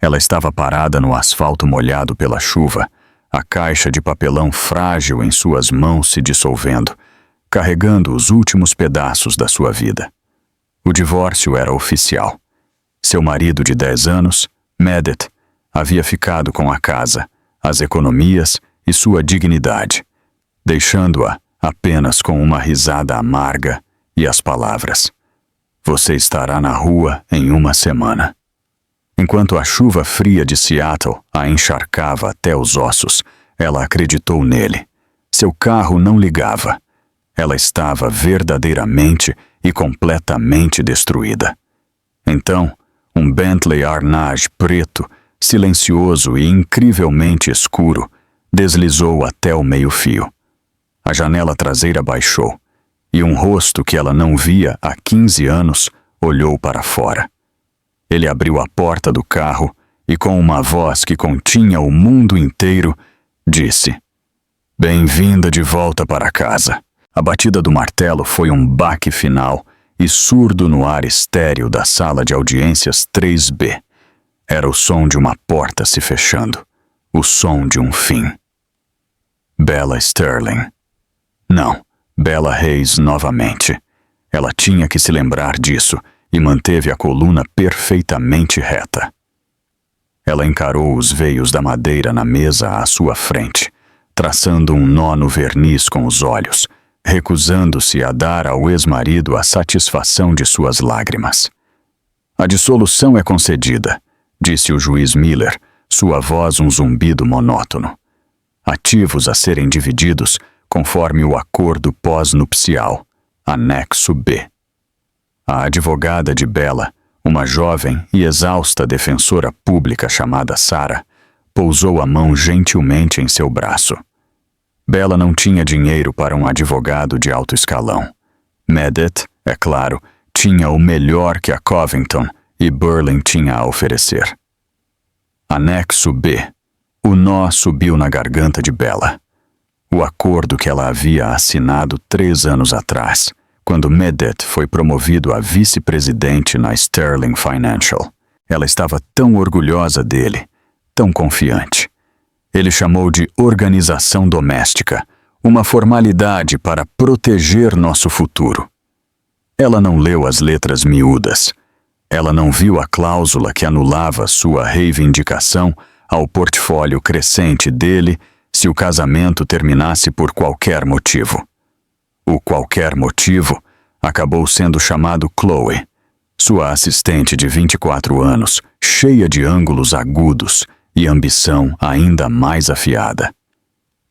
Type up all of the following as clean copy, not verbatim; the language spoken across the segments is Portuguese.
Ela estava parada no asfalto molhado pela chuva, a caixa de papelão frágil em suas mãos se dissolvendo, carregando os últimos pedaços da sua vida. O divórcio era oficial. Seu marido de 10 anos, Medet, havia ficado com a casa, as economias e sua dignidade, deixando-a apenas com uma risada amarga e as palavras: "Você estará na rua em uma semana." Enquanto a chuva fria de Seattle a encharcava até os ossos, ela acreditou nele. Seu carro não ligava. Ela estava verdadeiramente e completamente destruída. Então, um Bentley Arnage preto, silencioso e incrivelmente escuro, deslizou até o meio-fio. A janela traseira baixou, e um rosto que ela não via há 15 anos olhou para fora. Ele abriu a porta do carro e, com uma voz que continha o mundo inteiro, disse: "Bem-vinda de volta para casa." A batida do martelo foi um baque final e surdo no ar estéril da sala de audiências 3B. Era o som de uma porta se fechando, o som de um fim. Bella Sterling. Não, Bella Reis novamente. Ela tinha que se lembrar disso e manteve a coluna perfeitamente reta. Ela encarou os veios da madeira na mesa à sua frente, traçando um nó no verniz com os olhos, recusando-se a dar ao ex-marido a satisfação de suas lágrimas. "A dissolução é concedida", disse o juiz Miller, sua voz um zumbido monótono. "Ativos a serem divididos conforme o acordo pós-nupcial, anexo B." A advogada de Bella, uma jovem e exausta defensora pública chamada Sarah, pousou a mão gentilmente em seu braço. Bella não tinha dinheiro para um advogado de alto escalão. Medet, é claro, tinha o melhor que a Covington e Burling tinha a oferecer. Anexo B. O nó subiu na garganta de Bella. O acordo que ela havia assinado 3 anos atrás, quando Medet foi promovido a vice-presidente na Sterling Financial. Ela estava tão orgulhosa dele, tão confiante. Ele chamou de organização doméstica, uma formalidade para proteger nosso futuro. Ela não leu as letras miúdas. Ela não viu a cláusula que anulava sua reivindicação ao portfólio crescente dele se o casamento terminasse por qualquer motivo. O qualquer motivo acabou sendo chamado Chloe, sua assistente de 24 anos, cheia de ângulos agudos e ambição ainda mais afiada.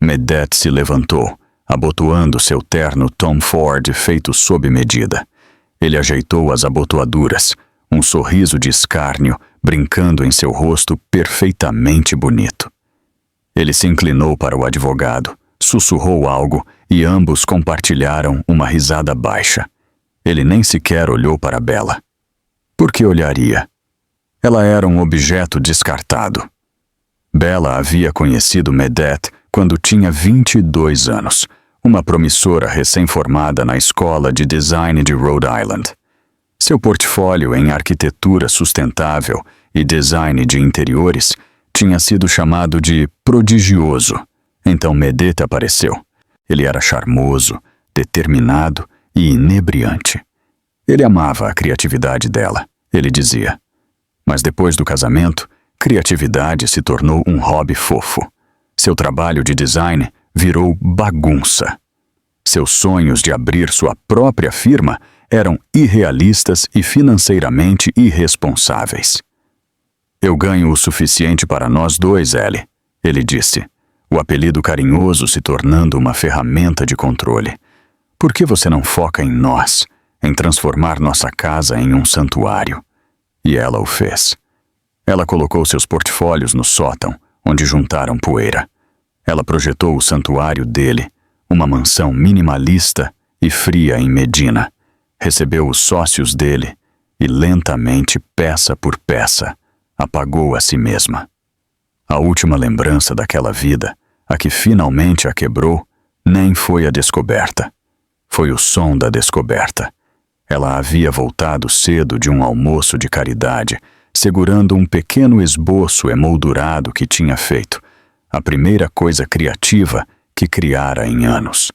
Medet se levantou, abotoando seu terno Tom Ford feito sob medida. Ele ajeitou as abotoaduras, um sorriso de escárnio brincando em seu rosto perfeitamente bonito. Ele se inclinou para o advogado, sussurrou algo e ambos compartilharam uma risada baixa. Ele nem sequer olhou para Bella. Por que olharia? Ela era um objeto descartado. Bella havia conhecido Medet quando tinha 22 anos, uma promissora recém-formada na Escola de Design de Rhode Island. Seu portfólio em arquitetura sustentável e design de interiores tinha sido chamado de prodigioso. Então Medet apareceu. Ele era charmoso, determinado e inebriante. Ele amava a criatividade dela, ele dizia. Mas depois do casamento, criatividade se tornou um hobby fofo. Seu trabalho de design virou bagunça. Seus sonhos de abrir sua própria firma eram irrealistas e financeiramente irresponsáveis. "Eu ganho o suficiente para nós dois, Ellie", ele disse, o apelido carinhoso se tornando uma ferramenta de controle. "Por que você não foca em nós, em transformar nossa casa em um santuário?" E ela o fez. Ela colocou seus portfólios no sótão, onde juntaram poeira. Ela projetou o santuário dele, uma mansão minimalista e fria em Medina. Recebeu os sócios dele e lentamente, peça por peça, apagou a si mesma. A última lembrança daquela vida, a que finalmente a quebrou, nem foi a descoberta. Foi o som da descoberta. Ela havia voltado cedo de um almoço de caridade, segurando um pequeno esboço emoldurado que tinha feito, a primeira coisa criativa que criara em anos.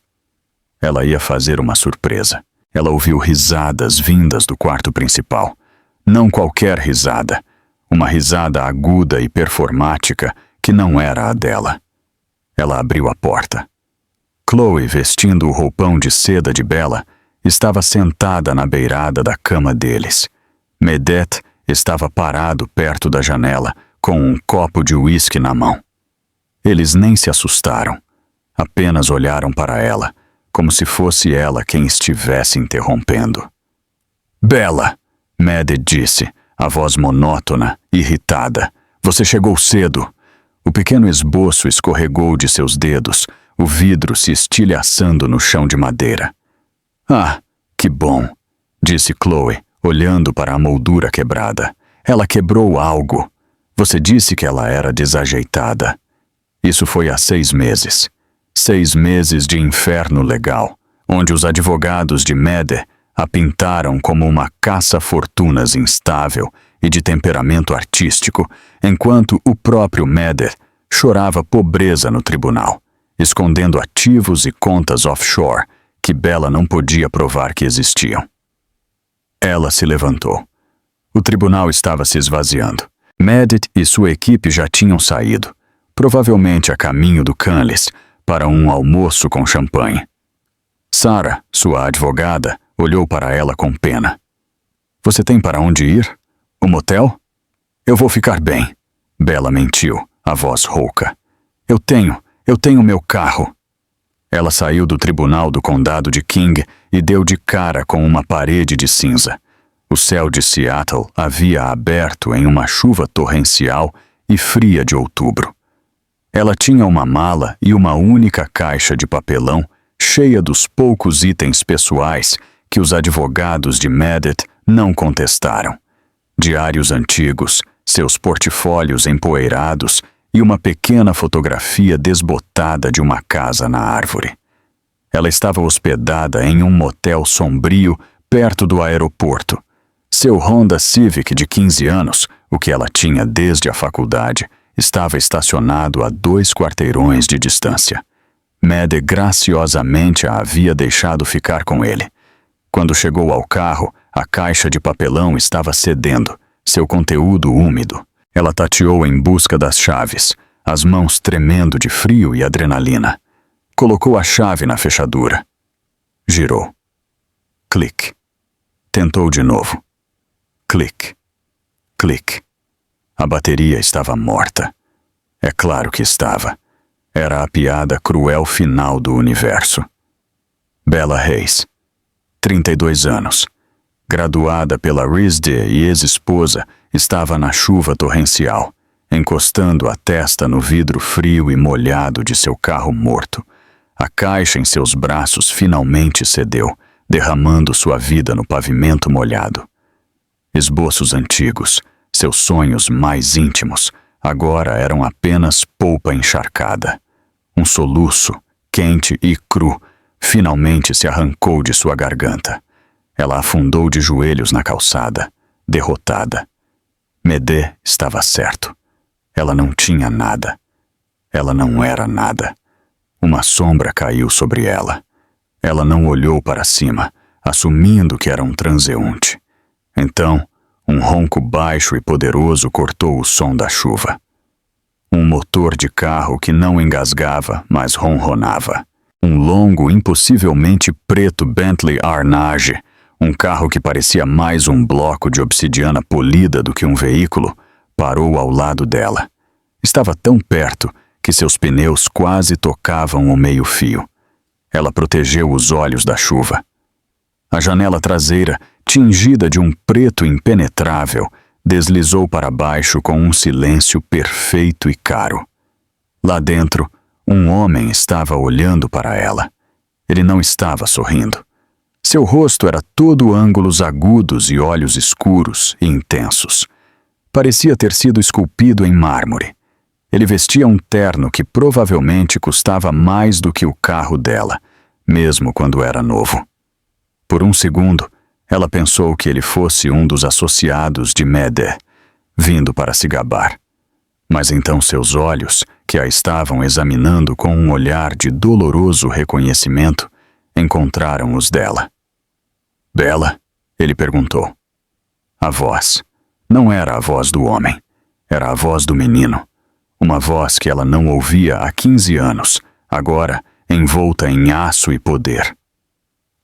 Ela ia fazer uma surpresa. Ela ouviu risadas vindas do quarto principal. Não qualquer risada, uma risada aguda e performática que não era a dela. Ela abriu a porta. Chloe, vestindo o roupão de seda de Bella, estava sentada na beirada da cama deles. Medette estava parado perto da janela, com um copo de uísque na mão. Eles nem se assustaram. Apenas olharam para ela, como se fosse ela quem estivesse interrompendo. Bella, Medette disse, a voz monótona, irritada. Você chegou cedo. O pequeno esboço escorregou de seus dedos, o vidro se estilhaçando no chão de madeira. Ah, que bom, disse Chloe, olhando para a moldura quebrada. Ela quebrou algo. Você disse que ela era desajeitada. Isso foi há 6 meses. 6 meses de inferno legal, onde os advogados de Medette a pintaram como uma caça-fortunas instável e de temperamento artístico, enquanto o próprio Medette chorava pobreza no tribunal, escondendo ativos e contas offshore que Bella não podia provar que existiam. Ela se levantou. O tribunal estava se esvaziando. Medette e sua equipe já tinham saído, provavelmente a caminho do Canlis, para um almoço com champanhe. Sarah, sua advogada, olhou para ela com pena. Você tem para onde ir? O motel? Eu vou ficar bem. Bella mentiu, a voz rouca. Eu tenho meu carro. Ela saiu do tribunal do condado de King e deu de cara com uma parede de cinza. O céu de Seattle havia aberto em uma chuva torrencial e fria de outubro. Ela tinha uma mala e uma única caixa de papelão cheia dos poucos itens pessoais que os advogados de Medette não contestaram. Diários antigos, seus portfólios empoeirados e uma pequena fotografia desbotada de uma casa na árvore. Ela estava hospedada em um motel sombrio perto do aeroporto. Seu Honda Civic de 15 anos, o que ela tinha desde a faculdade, estava estacionado a 2 quarteirões de distância. Medette graciosamente a havia deixado ficar com ele. Quando chegou ao carro, a caixa de papelão estava cedendo, seu conteúdo úmido. Ela tateou em busca das chaves, as mãos tremendo de frio e adrenalina. Colocou a chave na fechadura. Girou. Clique. Tentou de novo. Clique. Clique. A bateria estava morta. É claro que estava. Era a piada cruel final do universo. Bella Reis, 32 anos. Graduada pela RISD e ex-esposa, estava na chuva torrencial, encostando a testa no vidro frio e molhado de seu carro morto. A caixa em seus braços finalmente cedeu, derramando sua vida no pavimento molhado. Esboços antigos, seus sonhos mais íntimos, agora eram apenas polpa encharcada. Um soluço, quente e cru, finalmente se arrancou de sua garganta. Ela afundou de joelhos na calçada, derrotada. Medette estava certo. Ela não tinha nada. Ela não era nada. Uma sombra caiu sobre ela. Ela não olhou para cima, assumindo que era um transeunte. Então, um ronco baixo e poderoso cortou o som da chuva. Um motor de carro que não engasgava, mas ronronava. Um longo, impossivelmente preto Bentley Arnage, um carro que parecia mais um bloco de obsidiana polida do que um veículo, parou ao lado dela. Estava tão perto que seus pneus quase tocavam o meio-fio. Ela protegeu os olhos da chuva. A janela traseira, tingida de um preto impenetrável, deslizou para baixo com um silêncio perfeito e caro. Lá dentro, um homem estava olhando para ela. Ele não estava sorrindo. Seu rosto era todo ângulos agudos e olhos escuros e intensos. Parecia ter sido esculpido em mármore. Ele vestia um terno que provavelmente custava mais do que o carro dela, mesmo quando era novo. Por um segundo, ela pensou que ele fosse um dos associados de Medette. vindo para se gabar. Mas então seus olhos, que a estavam examinando com um olhar de doloroso reconhecimento, encontraram os dela. Bella? Ele perguntou. A voz. Não era a voz do homem. Era a voz do menino. Uma voz que ela não ouvia há 15 anos, agora envolta em aço e poder.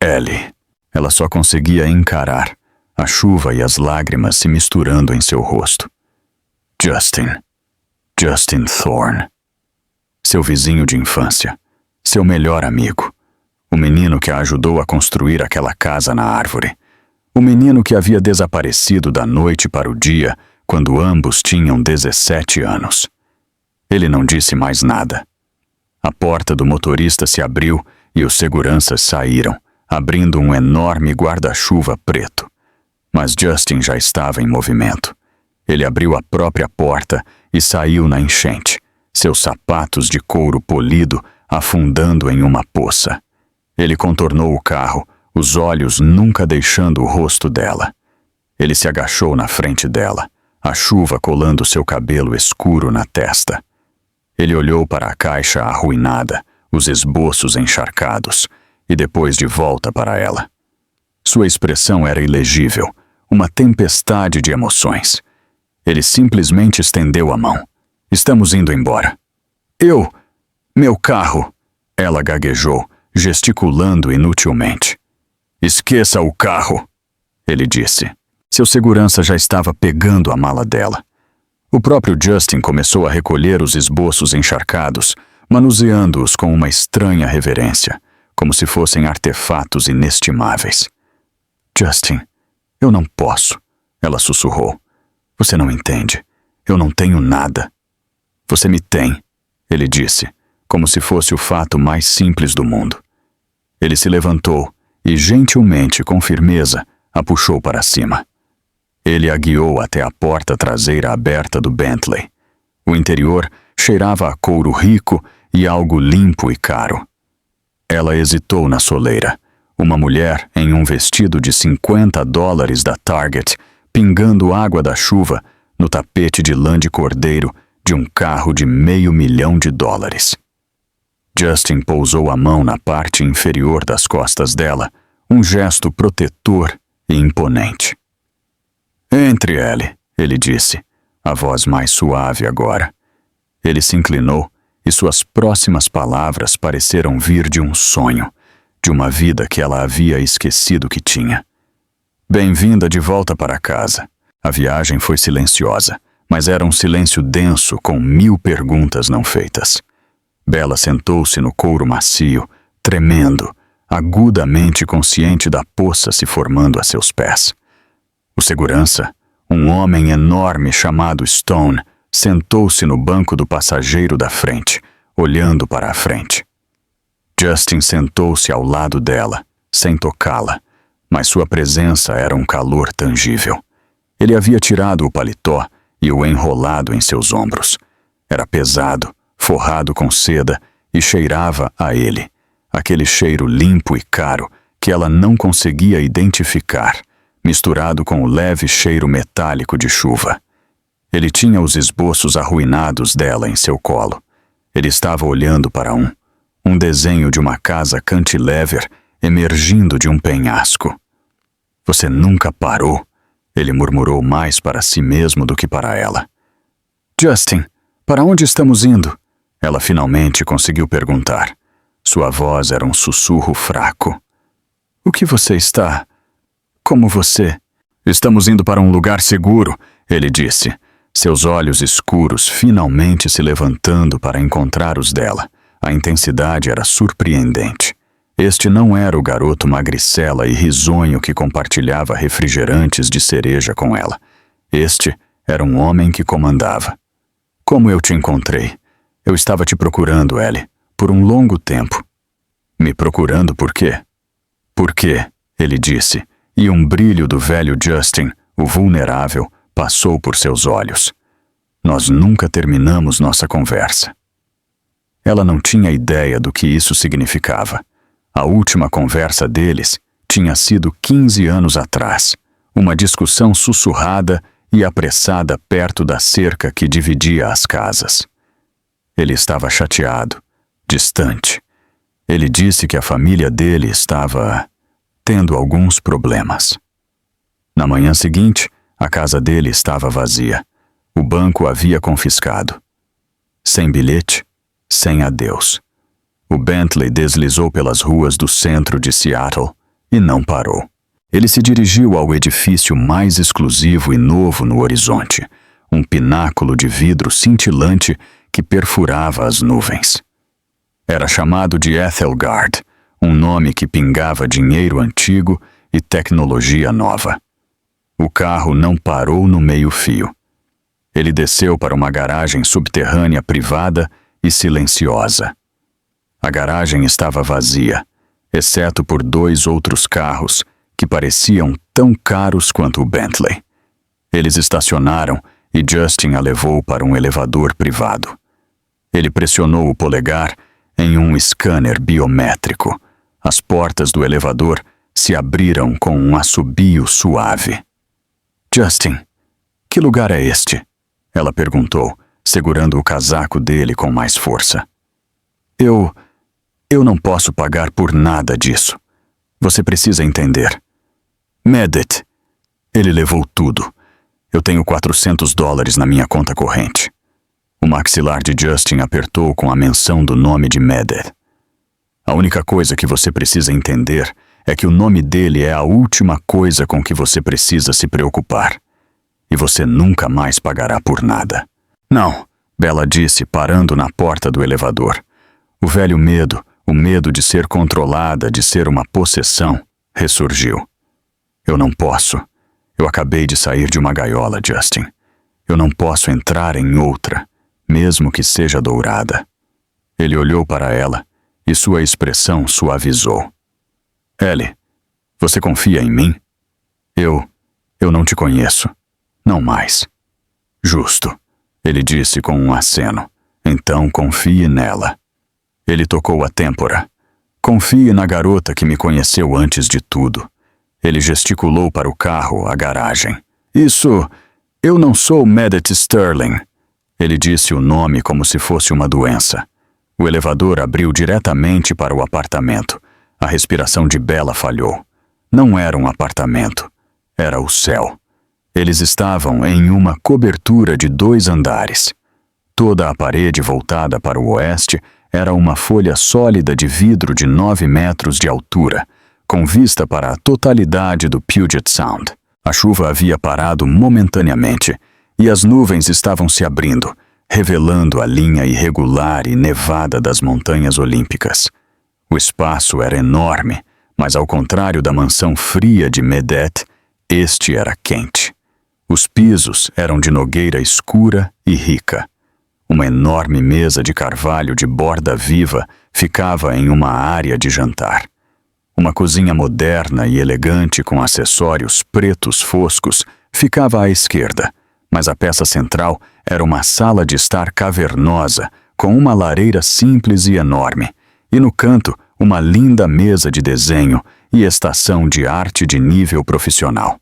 Ellie. Ela só conseguia encarar, a chuva e as lágrimas se misturando em seu rosto. Justin Thorne. Seu vizinho de infância. Seu melhor amigo. O menino que a ajudou a construir aquela casa na árvore. O menino que havia desaparecido da noite para o dia, quando ambos tinham 17 anos. Ele não disse mais nada. A porta do motorista se abriu e os seguranças saíram, abrindo um enorme guarda-chuva preto. Mas Justin já estava em movimento. Ele abriu a própria porta e saiu na enchente, seus sapatos de couro polido afundando em uma poça. Ele contornou o carro, os olhos nunca deixando o rosto dela. Ele se agachou na frente dela, a chuva colando seu cabelo escuro na testa. Ele olhou para a caixa arruinada, os esboços encharcados, e depois de volta para ela. Sua expressão era ilegível, uma tempestade de emoções. Ele simplesmente estendeu a mão. Estamos indo embora. Meu carro! Ela gaguejou, gesticulando inutilmente. Esqueça o carro! Ele disse. Seu segurança já estava pegando a mala dela. O próprio Justin começou a recolher os esboços encharcados, manuseando-os com uma estranha reverência, como se fossem artefatos inestimáveis. Justin, eu não posso, ela sussurrou. Você não entende. Eu não tenho nada. Você me tem, ele disse, como se fosse o fato mais simples do mundo. Ele se levantou e, gentilmente, com firmeza, a puxou para cima. Ele a guiou até a porta traseira aberta do Bentley. O interior cheirava a couro rico e algo limpo e caro. Ela hesitou na soleira. Uma mulher em um vestido de $50 da Target, pingando água da chuva no tapete de lã de cordeiro de um carro de $500 mil. Justin pousou a mão na parte inferior das costas dela, um gesto protetor e imponente. Entre, Ellie, ele disse, a voz mais suave agora. Ele se inclinou e suas próximas palavras pareceram vir de um sonho, de uma vida que ela havia esquecido que tinha. Bem-vinda de volta para casa. A viagem foi silenciosa, mas era um silêncio denso com 1000 perguntas não feitas. Bella sentou-se no couro macio, tremendo, agudamente consciente da poça se formando a seus pés. O segurança, um homem enorme chamado Stone, sentou-se no banco do passageiro da frente, olhando para a frente. Justin sentou-se ao lado dela, sem tocá-la, mas sua presença era um calor tangível. Ele havia tirado o paletó e o enrolado em seus ombros. Era pesado, forrado com seda e cheirava a ele, aquele cheiro limpo e caro que ela não conseguia identificar, misturado com o leve cheiro metálico de chuva. Ele tinha os esboços arruinados dela em seu colo. Ele estava olhando para um desenho de uma casa cantilever emergindo de um penhasco. Você nunca parou, ele murmurou mais para si mesmo do que para ela. Justin, para onde estamos indo? Ela finalmente conseguiu perguntar. Sua voz era um sussurro fraco. O que você está... Como você? Estamos indo para um lugar seguro, ele disse, seus olhos escuros finalmente se levantando para encontrar os dela. A intensidade era surpreendente. Este não era o garoto magricela e risonho que compartilhava refrigerantes de cereja com ela. Este era um homem que comandava. Como eu te encontrei? Eu estava te procurando, Ellie, por um longo tempo. Me procurando por quê? Por quê? Ele disse, e um brilho do velho Justin, o vulnerável, passou por seus olhos. Nós nunca terminamos nossa conversa. Ela não tinha ideia do que isso significava. A última conversa deles tinha sido 15 anos atrás, uma discussão sussurrada e apressada perto da cerca que dividia as casas. Ele estava chateado, distante. Ele disse que a família dele estava tendo alguns problemas. Na manhã seguinte, a casa dele estava vazia. O banco havia confiscado. Sem bilhete, sem adeus. O Bentley deslizou pelas ruas do centro de Seattle e não parou. Ele se dirigiu ao edifício mais exclusivo e novo no horizonte, um pináculo de vidro cintilante que perfurava as nuvens. Era chamado de Ethelgard, um nome que pingava dinheiro antigo e tecnologia nova. O carro não parou no meio-fio. Ele desceu para uma garagem subterrânea privada e silenciosa. A garagem estava vazia, exceto por 2 outros carros que pareciam tão caros quanto o Bentley. Eles estacionaram e Justin a levou para um elevador privado. Ele pressionou o polegar em um scanner biométrico. As portas do elevador se abriram com um assobio suave. Justin, que lugar é este? Ela perguntou, segurando o casaco dele com mais força. Eu não posso pagar por nada disso. Você precisa entender. Medit. Ele levou tudo. Eu tenho $400 na minha conta corrente. O maxilar de Justin apertou com a menção do nome de Medit. A única coisa que você precisa entender é que o nome dele é a última coisa com que você precisa se preocupar. E você nunca mais pagará por nada. Não, Bella disse, parando na porta do elevador. O velho medo, o medo de ser controlada, de ser uma possessão, ressurgiu. Eu não posso. Eu acabei de sair de uma gaiola, Justin. Eu não posso entrar em outra, mesmo que seja dourada. Ele olhou para ela e sua expressão suavizou. Ellie, você confia em mim? Eu não te conheço. Não mais. Justo, ele disse com um aceno. Então confie nela. Ele tocou a têmpora. Confie na garota que me conheceu antes de tudo. Ele gesticulou para o carro, a garagem. Eu não sou Medit Sterling. Ele disse o nome como se fosse uma doença. O elevador abriu diretamente para o apartamento. A respiração de Bella falhou. Não era um apartamento. Era o céu. Eles estavam em uma cobertura de 2 andares. Toda a parede voltada para o oeste era uma folha sólida de vidro de 9 metros de altura, com vista para a totalidade do Puget Sound. A chuva havia parado momentaneamente e as nuvens estavam se abrindo, revelando a linha irregular e nevada das montanhas olímpicas. O espaço era enorme, mas ao contrário da mansão fria de Medit, este era quente. Os pisos eram de nogueira escura e rica. Uma enorme mesa de carvalho de borda viva ficava em uma área de jantar. Uma cozinha moderna e elegante com acessórios pretos foscos ficava à esquerda, mas a peça central era uma sala de estar cavernosa com uma lareira simples e enorme, e no canto uma linda mesa de desenho e estação de arte de nível profissional.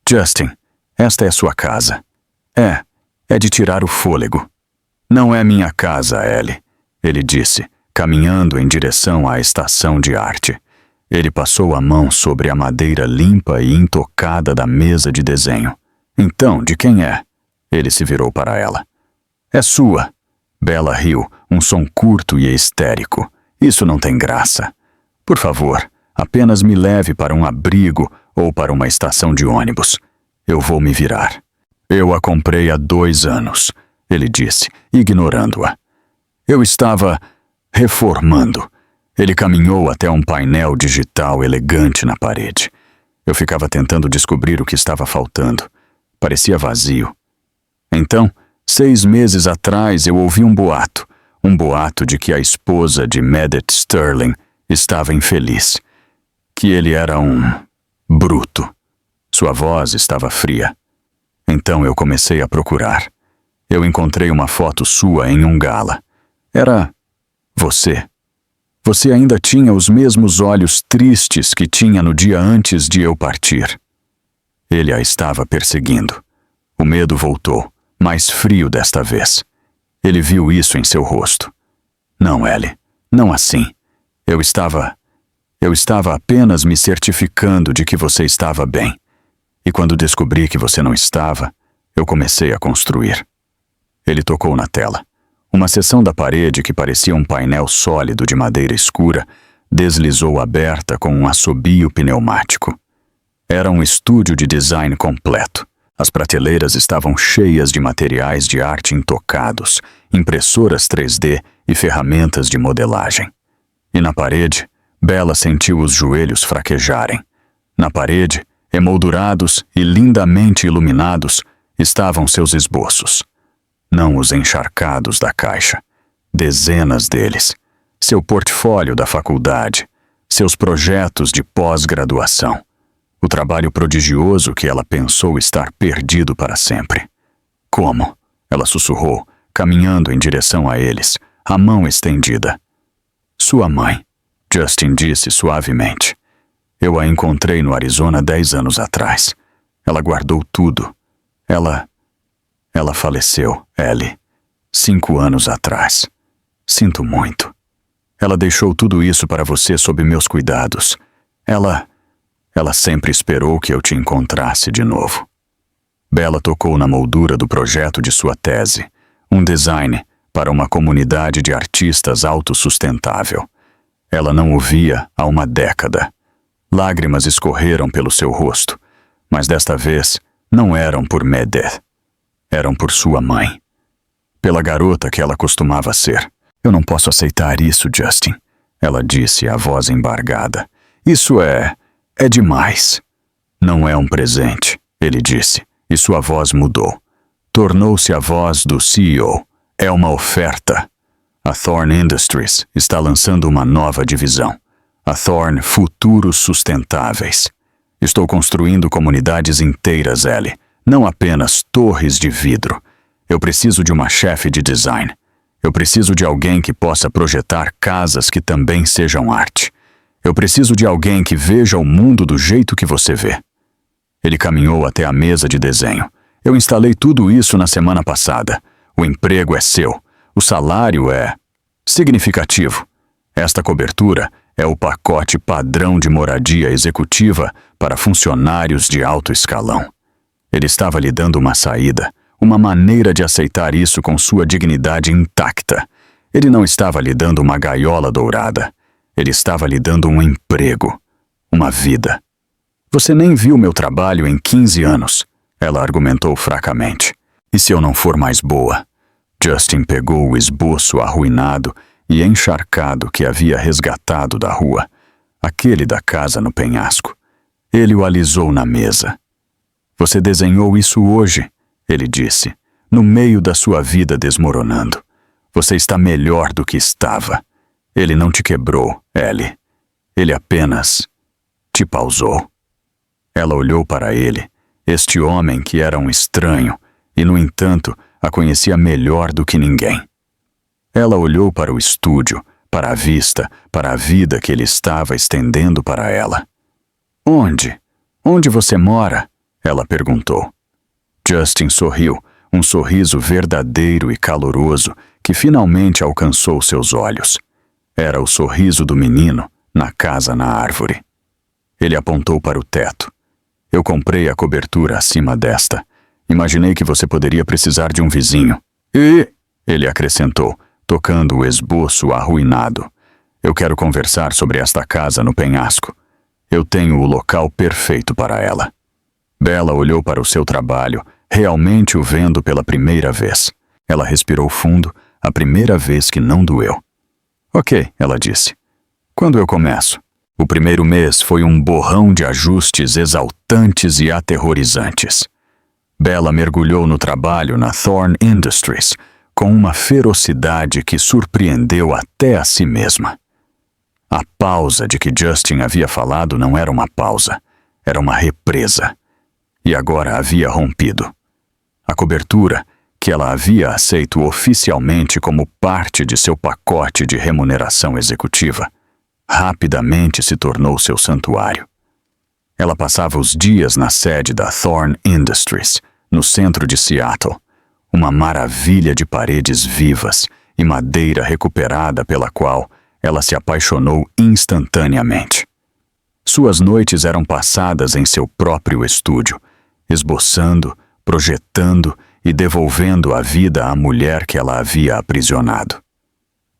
Justin, esta é sua casa. É de tirar o fôlego. Não é minha casa, Ellie, ele disse, caminhando em direção à estação de arte. Ele passou a mão sobre a madeira limpa e intocada da mesa de desenho. Então, de quem é? Ele se virou para ela. É sua. Bella riu, um som curto e histérico. Isso não tem graça. Por favor, apenas me leve para um abrigo ou para uma estação de ônibus. Eu vou me virar. Eu a comprei há 2 anos, ele disse, ignorando-a. Eu estava reformando. Ele caminhou até um painel digital elegante na parede. Eu ficava tentando descobrir o que estava faltando. Parecia vazio. Então, 6 meses atrás eu ouvi um boato de que a esposa de Medit Sterling estava infeliz, que ele era um bruto. Sua voz estava fria. Então eu comecei a procurar. Eu encontrei uma foto sua em um gala. Era você. Você ainda tinha os mesmos olhos tristes que tinha no dia antes de eu partir. Ele a estava perseguindo. O medo voltou, mais frio desta vez. Ele viu isso em seu rosto. Não, Ellie, não assim. Eu estava apenas me certificando de que você estava bem. E quando descobri que você não estava, eu comecei a construir. Ele tocou na tela. Uma seção da parede que parecia um painel sólido de madeira escura deslizou aberta com um assobio pneumático. Era um estúdio de design completo. As prateleiras estavam cheias de materiais de arte intocados, impressoras 3D e ferramentas de modelagem. E na parede, Bella sentiu os joelhos fraquejarem. Na parede, emoldurados e lindamente iluminados, estavam seus esboços. Não os encharcados da caixa. Dezenas deles. Seu portfólio da faculdade. Seus projetos de pós-graduação. O trabalho prodigioso que ela pensou estar perdido para sempre. Como? Ela sussurrou, caminhando em direção a eles, a mão estendida. Sua mãe, Justin disse suavemente. Eu a encontrei no Arizona 10 anos atrás. Ela guardou tudo. Ela faleceu, Ellie. 5 anos atrás. Sinto muito. Ela deixou tudo isso para você sob meus cuidados. Ela sempre esperou que eu te encontrasse de novo. Bella tocou na moldura do projeto de sua tese, um design para uma comunidade de artistas autossustentável. Ela não o via há uma década. Lágrimas escorreram pelo seu rosto, mas desta vez não eram por Meredith. Eram por sua mãe. Pela garota que ela costumava ser. Eu não posso aceitar isso, Justin, ela disse, a voz embargada. Isso é demais. Não é um presente, ele disse, e sua voz mudou. Tornou-se a voz do CEO. É uma oferta. A Thorn Industries está lançando uma nova divisão. A Thorn Futuros Sustentáveis. Estou construindo comunidades inteiras, Ellie. Não apenas torres de vidro. Eu preciso de uma chefe de design. Eu preciso de alguém que possa projetar casas que também sejam arte. Eu preciso de alguém que veja o mundo do jeito que você vê. Ele caminhou até a mesa de desenho. Eu instalei tudo isso na semana passada. O emprego é seu. O salário é significativo. Esta cobertura é o pacote padrão de moradia executiva para funcionários de alto escalão. Ele estava lhe dando uma saída, uma maneira de aceitar isso com sua dignidade intacta. Ele não estava lhe dando uma gaiola dourada. Ele estava lhe dando um emprego, uma vida. Você nem viu meu trabalho em 15 anos, ela argumentou fracamente. E se eu não for mais boa? Justin pegou o esboço arruinado e encharcado que havia resgatado da rua, aquele da casa no penhasco. Ele o alisou na mesa. Você desenhou isso hoje, ele disse, no meio da sua vida desmoronando. Você está melhor do que estava. Ele não te quebrou, Ellie. Ele apenas te pausou. Ela olhou para ele, este homem que era um estranho, e, no entanto, a conhecia melhor do que ninguém. Ela olhou para o estúdio, para a vista, para a vida que ele estava estendendo para ela. Onde? Onde você mora? Ela perguntou. Justin sorriu, um sorriso verdadeiro e caloroso que finalmente alcançou seus olhos. Era o sorriso do menino na casa na árvore. Ele apontou para o teto. Eu comprei a cobertura acima desta. Imaginei que você poderia precisar de um vizinho. E, ele acrescentou, tocando o esboço arruinado. Eu quero conversar sobre esta casa no penhasco. Eu tenho o local perfeito para ela. Bella olhou para o seu trabalho, realmente o vendo pela primeira vez. Ela respirou fundo, a primeira vez que não doeu. Ok, ela disse. Quando eu começo? O primeiro mês foi um borrão de ajustes exaltantes e aterrorizantes. Bella mergulhou no trabalho na Thorn Industries com uma ferocidade que surpreendeu até a si mesma. A pausa de que Justin havia falado não era uma pausa, era uma represa. E agora havia rompido. A cobertura, que ela havia aceito oficialmente como parte de seu pacote de remuneração executiva, rapidamente se tornou seu santuário. Ela passava os dias na sede da Thorn Industries, no centro de Seattle, uma maravilha de paredes vivas e madeira recuperada pela qual ela se apaixonou instantaneamente. Suas noites eram passadas em seu próprio estúdio, esboçando, projetando e devolvendo a vida à mulher que ela havia aprisionado.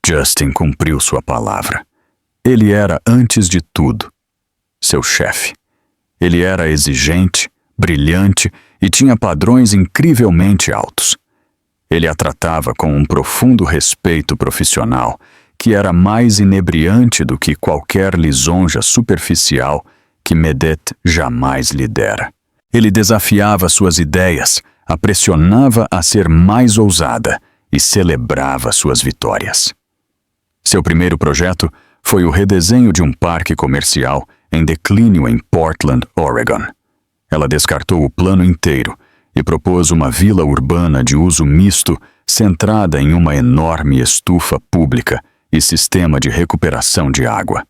Justin cumpriu sua palavra. Ele era, antes de tudo, seu chefe. Ele era exigente, brilhante e tinha padrões incrivelmente altos. Ele a tratava com um profundo respeito profissional que era mais inebriante do que qualquer lisonja superficial que Medette jamais lhe dera. Ele desafiava suas ideias, a pressionava a ser mais ousada e celebrava suas vitórias. Seu primeiro projeto foi o redesenho de um parque comercial em declínio em Portland, Oregon. Ela descartou o plano inteiro e propôs uma vila urbana de uso misto centrada em uma enorme estufa pública e sistema de recuperação de água.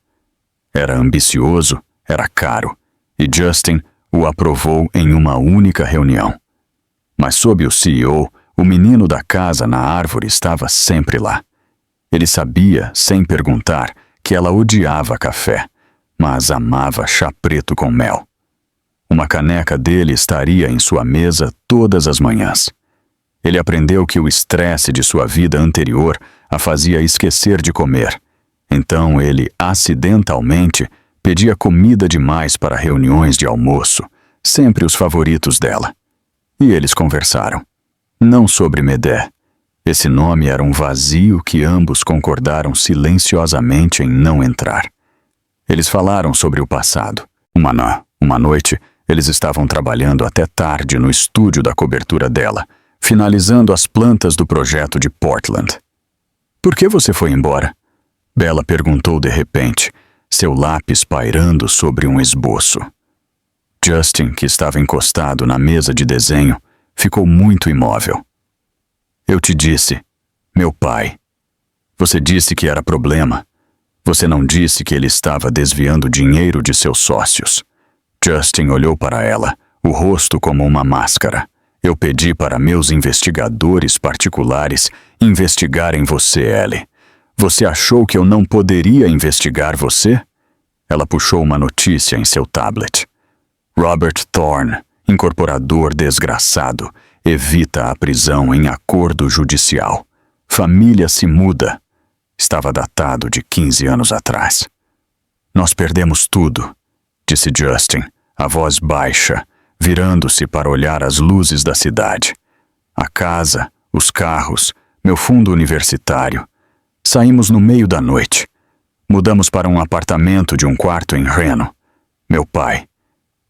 Era ambicioso, era caro, e Justin o aprovou em uma única reunião. Mas sob o CEO, o menino da casa na árvore estava sempre lá. Ele sabia, sem perguntar, que ela odiava café, mas amava chá preto com mel. Uma caneca dele estaria em sua mesa todas as manhãs. Ele aprendeu que o estresse de sua vida anterior a fazia esquecer de comer. Então ele, acidentalmente, pedia comida demais para reuniões de almoço, sempre os favoritos dela. E eles conversaram. Não sobre Medette. Esse nome era um vazio que ambos concordaram silenciosamente em não entrar. Eles falaram sobre o passado. Uma noite, eles estavam trabalhando até tarde no estúdio da cobertura dela, finalizando as plantas do projeto de Portland. "Por que você foi embora?" Bella perguntou de repente, seu lápis pairando sobre um esboço. Justin, que estava encostado na mesa de desenho, ficou muito imóvel. "Eu te disse, meu pai. Você disse que era problema. Você não disse que ele estava desviando dinheiro de seus sócios." Justin olhou para ela, o rosto como uma máscara. "Eu pedi para meus investigadores particulares investigarem você, Ellie. Você achou que eu não poderia investigar você?" Ela puxou uma notícia em seu tablet. "Robert Thorne, incorporador desgraçado, evita a prisão em acordo judicial. Família se muda." Estava datado de 15 anos atrás. "Nós perdemos tudo", disse Justin, a voz baixa, virando-se para olhar as luzes da cidade. "A casa, os carros, meu fundo universitário. Saímos no meio da noite. Mudamos para um apartamento de um quarto em Reno. Meu pai.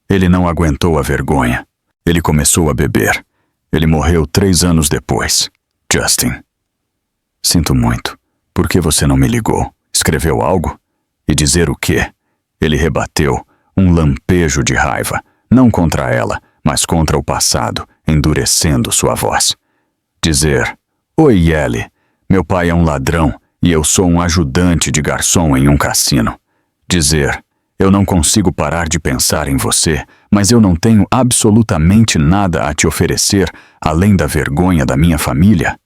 Ele não aguentou a vergonha. Ele começou a beber. Ele morreu 3 anos depois. Justin." "Sinto muito. Por que você não me ligou? Escreveu algo?" "E dizer o quê?" Ele rebateu, um lampejo de raiva, não contra ela, mas contra o passado, endurecendo sua voz. "Dizer, oi, Ellie, meu pai é um ladrão e eu sou um ajudante de garçom em um cassino. Dizer, eu não consigo parar de pensar em você, mas eu não tenho absolutamente nada a te oferecer além da vergonha da minha família."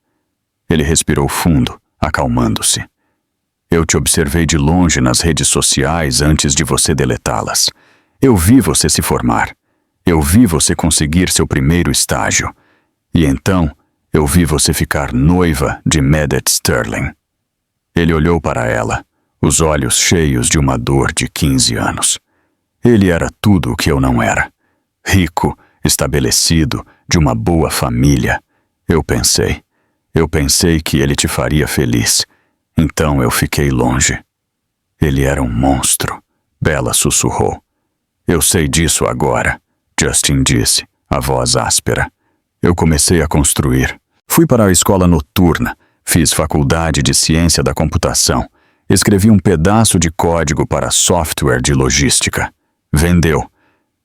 Ele respirou fundo, acalmando-se. "Eu te observei de longe nas redes sociais antes de você deletá-las. Eu vi você se formar. Eu vi você conseguir seu primeiro estágio. E então, eu vi você ficar noiva de Medette Sterling." Ele olhou para ela, os olhos cheios de uma dor de 15 anos. Ele era tudo o que eu não era. Rico, estabelecido, de uma boa família. Eu pensei que ele te faria feliz. Então eu fiquei longe. Ele era um monstro, Bella sussurrou. "Eu sei disso agora", Justin disse, a voz áspera. "Eu comecei a construir. Fui para a escola noturna, fiz faculdade de ciência da computação, escrevi um pedaço de código para software de logística. Vendeu.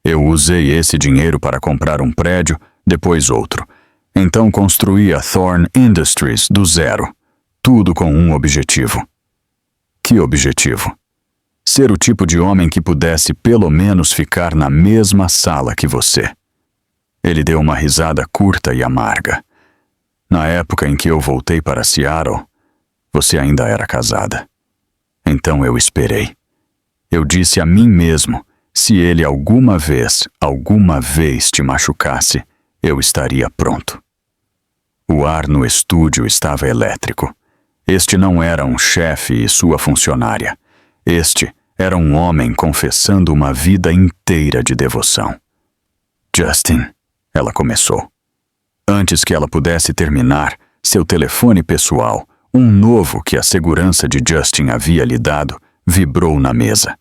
Eu usei esse dinheiro para comprar um prédio, depois outro. Então construí a Thorne Industries do zero. Tudo com um objetivo." "Que objetivo?" "Ser o tipo de homem que pudesse pelo menos ficar na mesma sala que você." Ele deu uma risada curta e amarga. Na época em que eu voltei para Seattle, você ainda era casada. Então eu esperei. Eu disse a mim mesmo, se ele alguma vez te machucasse, eu estaria pronto. O ar no estúdio estava elétrico. Este não era um chefe e sua funcionária. Este era um homem confessando uma vida inteira de devoção. Justin, ela começou. Antes que ela pudesse terminar, seu telefone pessoal, um novo que a segurança de Justin havia lhe dado, vibrou na mesa.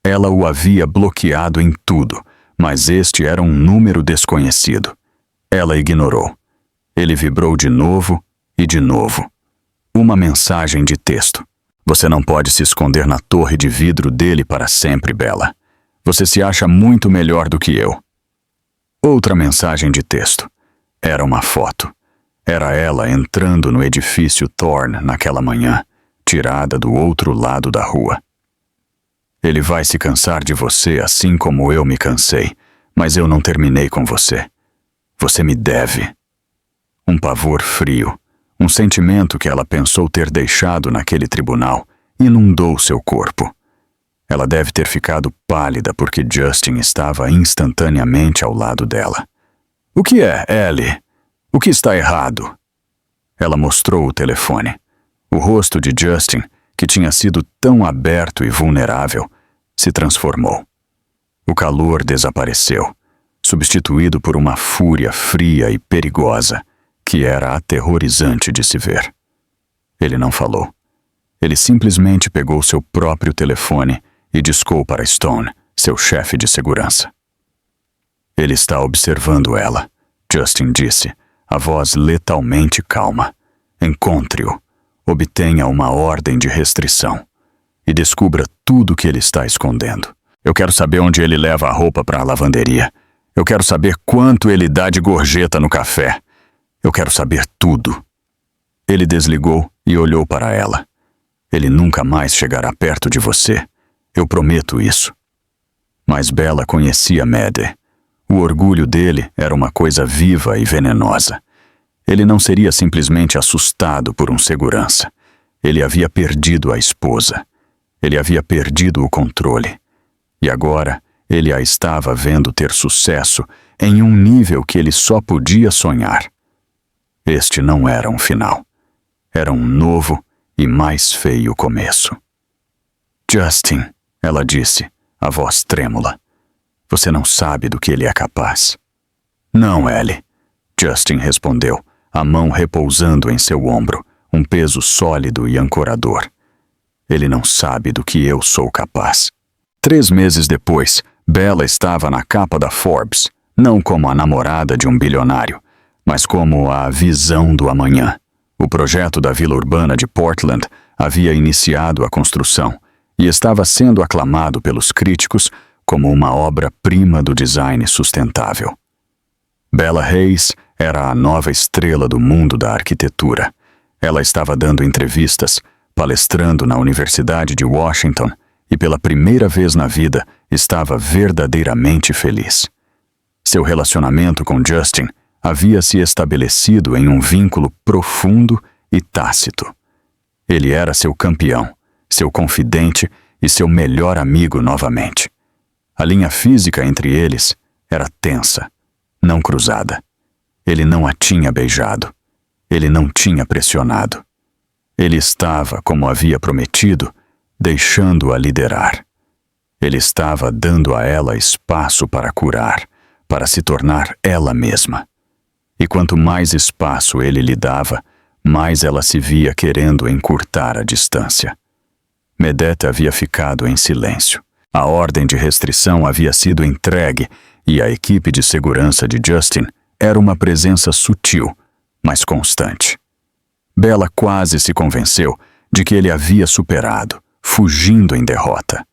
Ela o havia bloqueado em tudo, mas este era um número desconhecido. Ela ignorou. Ele vibrou de novo e de novo. Uma mensagem de texto. Você não pode se esconder na torre de vidro dele para sempre, Bella. Você se acha muito melhor do que eu. Outra mensagem de texto. Era uma foto. Era ela entrando no edifício Thorne naquela manhã, tirada do outro lado da rua. Ele vai se cansar de você assim como eu me cansei, mas eu não terminei com você. Você me deve. Um pavor frio, um sentimento que ela pensou ter deixado naquele tribunal, inundou seu corpo. Ela deve ter ficado pálida porque Justin estava instantaneamente ao lado dela. O que é, Ellie? O que está errado? Ela mostrou o telefone. O rosto de Justin, que tinha sido tão aberto e vulnerável, se transformou. O calor desapareceu, substituído por uma fúria fria e perigosa, que era aterrorizante de se ver. Ele não falou. Ele simplesmente pegou seu próprio telefone e discou para Stone, seu chefe de segurança. Ele está observando ela, Justin disse, a voz letalmente calma. Encontre-o, obtenha uma ordem de restrição e descubra tudo que ele está escondendo. Eu quero saber onde ele leva a roupa para a lavanderia. Eu quero saber quanto ele dá de gorjeta no café. Eu quero saber tudo. Ele desligou e olhou para ela. Ele nunca mais chegará perto de você. Eu prometo isso. Mas Bella conhecia Maddie. O orgulho dele era uma coisa viva e venenosa. Ele não seria simplesmente assustado por um segurança. Ele havia perdido a esposa. Ele havia perdido o controle. E agora ele a estava vendo ter sucesso em um nível que ele só podia sonhar. Este não era um final. Era um novo e mais feio começo. Justin, ela disse, a voz trêmula. Você não sabe do que ele é capaz. Não, Ellie. Justin respondeu, a mão repousando em seu ombro, um peso sólido e ancorador. Ele não sabe do que eu sou capaz. 3 meses depois, Bella estava na capa da Forbes, não como a namorada de um bilionário, mas como a visão do amanhã. O projeto da Vila Urbana de Portland havia iniciado a construção e estava sendo aclamado pelos críticos como uma obra-prima do design sustentável. Bella Hayes era a nova estrela do mundo da arquitetura. Ela estava dando entrevistas, palestrando na Universidade de Washington e pela primeira vez na vida estava verdadeiramente feliz. Seu relacionamento com Justin havia se estabelecido em um vínculo profundo e tácito. Ele era seu campeão, seu confidente e seu melhor amigo novamente. A linha física entre eles era tensa, não cruzada. Ele não a tinha beijado. Ele não tinha pressionado. Ele estava, como havia prometido, deixando-a liderar. Ele estava dando a ela espaço para curar, para se tornar ela mesma. E quanto mais espaço ele lhe dava, mais ela se via querendo encurtar a distância. Medete havia ficado em silêncio. A ordem de restrição havia sido entregue e a equipe de segurança de Justin era uma presença sutil, mas constante. Bella quase se convenceu de que ele havia superado, fugindo em derrota.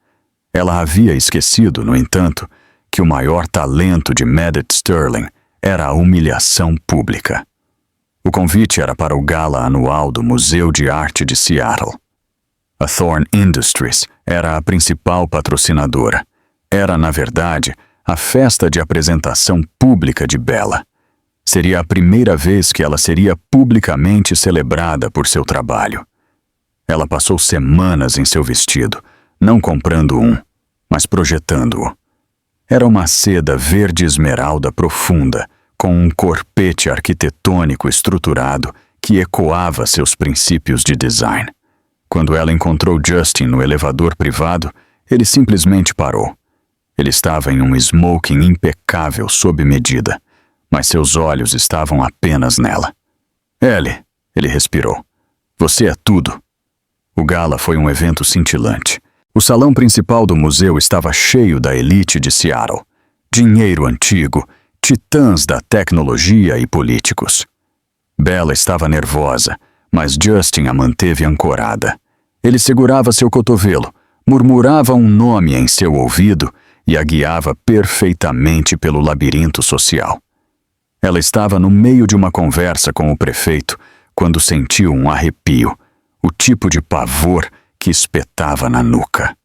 Ela havia esquecido, no entanto, que o maior talento de Meredith Sterling era a humilhação pública. O convite era para o gala anual do Museu de Arte de Seattle. A Thorne Industries era a principal patrocinadora. Era, na verdade, a festa de apresentação pública de Bella. Seria a primeira vez que ela seria publicamente celebrada por seu trabalho. Ela passou semanas em seu vestido, não comprando um, mas projetando-o. Era uma seda verde esmeralda profunda, com um corpete arquitetônico estruturado que ecoava seus princípios de design. Quando ela encontrou Justin no elevador privado, ele simplesmente parou. Ele estava em um smoking impecável sob medida, mas seus olhos estavam apenas nela. Ellie, ele respirou. Você é tudo. O gala foi um evento cintilante. O salão principal do museu estava cheio da elite de Seattle. Dinheiro antigo, titãs da tecnologia e políticos. Bella estava nervosa, mas Justin a manteve ancorada. Ele segurava seu cotovelo, murmurava um nome em seu ouvido e a guiava perfeitamente pelo labirinto social. Ela estava no meio de uma conversa com o prefeito quando sentiu um arrepio, o tipo de pavor que espetava na nuca.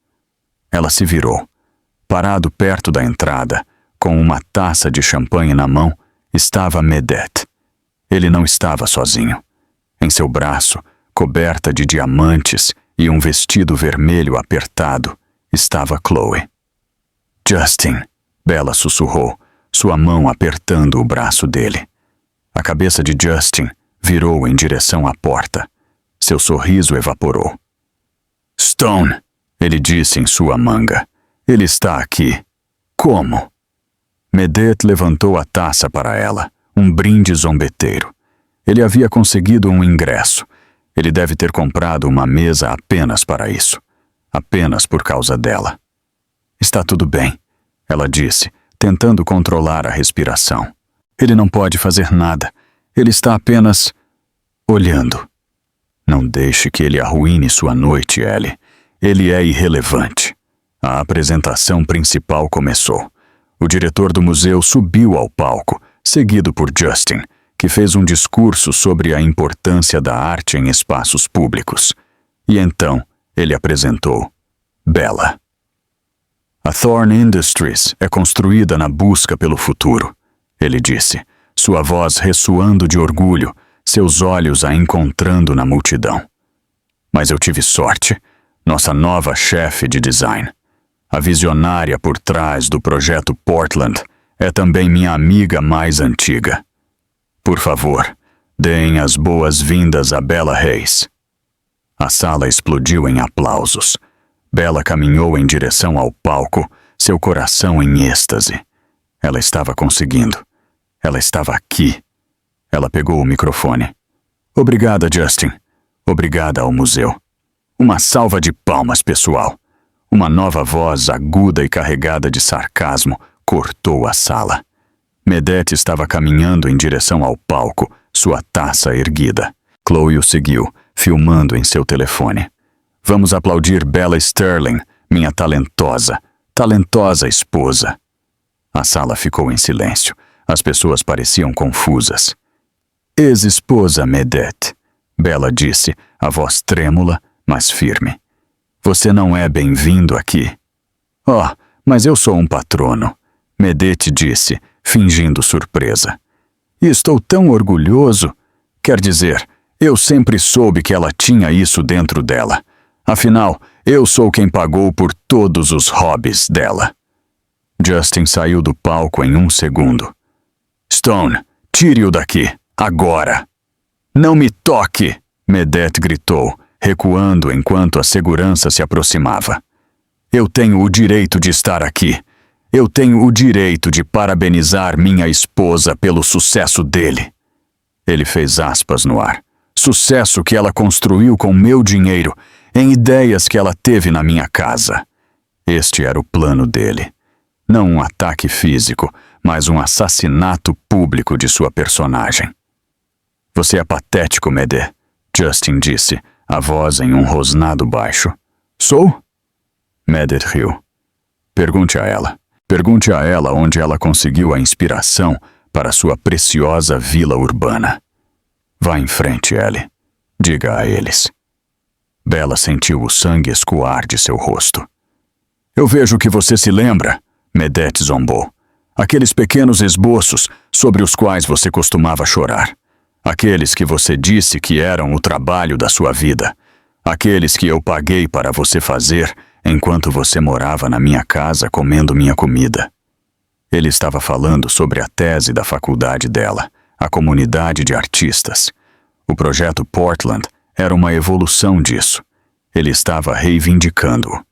Ela se virou. Parado perto da entrada, com uma taça de champanhe na mão, estava Medette. Ele não estava sozinho. Em seu braço, coberta de diamantes e um vestido vermelho apertado, estava Chloe. Justin, Bella sussurrou, sua mão apertando o braço dele. A cabeça de Justin virou em direção à porta. Seu sorriso evaporou. Stone, ele disse em sua manga. Ele está aqui. Como? Medette levantou a taça para ela, um brinde zombeteiro. Ele havia conseguido um ingresso. Ele deve ter comprado uma mesa apenas para isso. Apenas por causa dela. Está tudo bem, ela disse, tentando controlar a respiração. Ele não pode fazer nada. Ele está apenas olhando. Não deixe que ele arruine sua noite, Ellie. Ele é irrelevante. A apresentação principal começou. O diretor do museu subiu ao palco, seguido por Justin, que fez um discurso sobre a importância da arte em espaços públicos. E então ele apresentou Bella. A Thorne Industries é construída na busca pelo futuro, ele disse, sua voz ressoando de orgulho, seus olhos a encontrando na multidão. Mas eu tive sorte, nossa nova chefe de design. A visionária por trás do projeto Portland é também minha amiga mais antiga. Por favor, deem as boas-vindas a Bella Reis. A sala explodiu em aplausos. Bella caminhou em direção ao palco, seu coração em êxtase. Ela estava conseguindo. Ela estava aqui. Ela pegou o microfone. Obrigada, Justin. Obrigada ao museu. Uma salva de palmas, pessoal. Uma nova voz aguda e carregada de sarcasmo cortou a sala. Medette estava caminhando em direção ao palco, sua taça erguida. Chloe o seguiu, filmando em seu telefone. Vamos aplaudir Bella Sterling, minha talentosa esposa. A sala ficou em silêncio. As pessoas pareciam confusas. Ex-esposa Medette, Bella disse, a voz trêmula, mas firme. Você não é bem-vindo aqui. Oh, mas eu sou um patrono, Medette disse, fingindo surpresa. E estou tão orgulhoso. Quer dizer, eu sempre soube que ela tinha isso dentro dela. Afinal, eu sou quem pagou por todos os hobbies dela. Justin saiu do palco em 1 segundo. Stone, tire-o daqui, agora. Não me toque, Medette gritou, recuando enquanto a segurança se aproximava. Eu tenho o direito de estar aqui. Eu tenho o direito de parabenizar minha esposa pelo sucesso dele. Ele fez aspas no ar. Sucesso que ela construiu com meu dinheiro, em ideias que ela teve na minha casa. Este era o plano dele. Não um ataque físico, mas um assassinato público de sua personagem. Você é patético, Medette, Justin disse, a voz em um rosnado baixo. Sou? Medette riu. Pergunte a ela. Pergunte a ela onde ela conseguiu a inspiração para sua preciosa vila urbana. Vá em frente, Ellie. Diga a eles. Bella sentiu o sangue escoar de seu rosto. Eu vejo que você se lembra, Medete zombou. Aqueles pequenos esboços sobre os quais você costumava chorar. Aqueles que você disse que eram o trabalho da sua vida. Aqueles que eu paguei para você fazer enquanto você morava na minha casa comendo minha comida. Ele estava falando sobre a tese da faculdade dela, a comunidade de artistas. O projeto Portland era uma evolução disso. Ele estava reivindicando-o.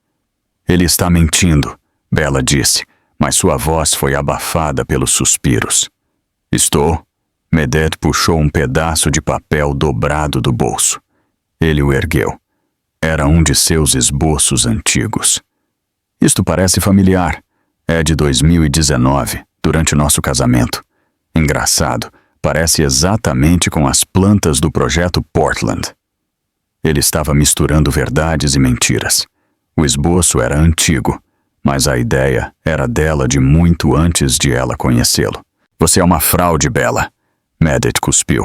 Ele está mentindo, Bella disse, mas sua voz foi abafada pelos suspiros. Estou? Medete puxou um pedaço de papel dobrado do bolso. Ele o ergueu. Era um de seus esboços antigos. Isto parece familiar. É de 2019, durante nosso casamento. Engraçado, parece exatamente com as plantas do projeto Portland. Ele estava misturando verdades e mentiras. O esboço era antigo, mas a ideia era dela de muito antes de ela conhecê-lo. Você é uma fraude, Bella. Medete cuspiu.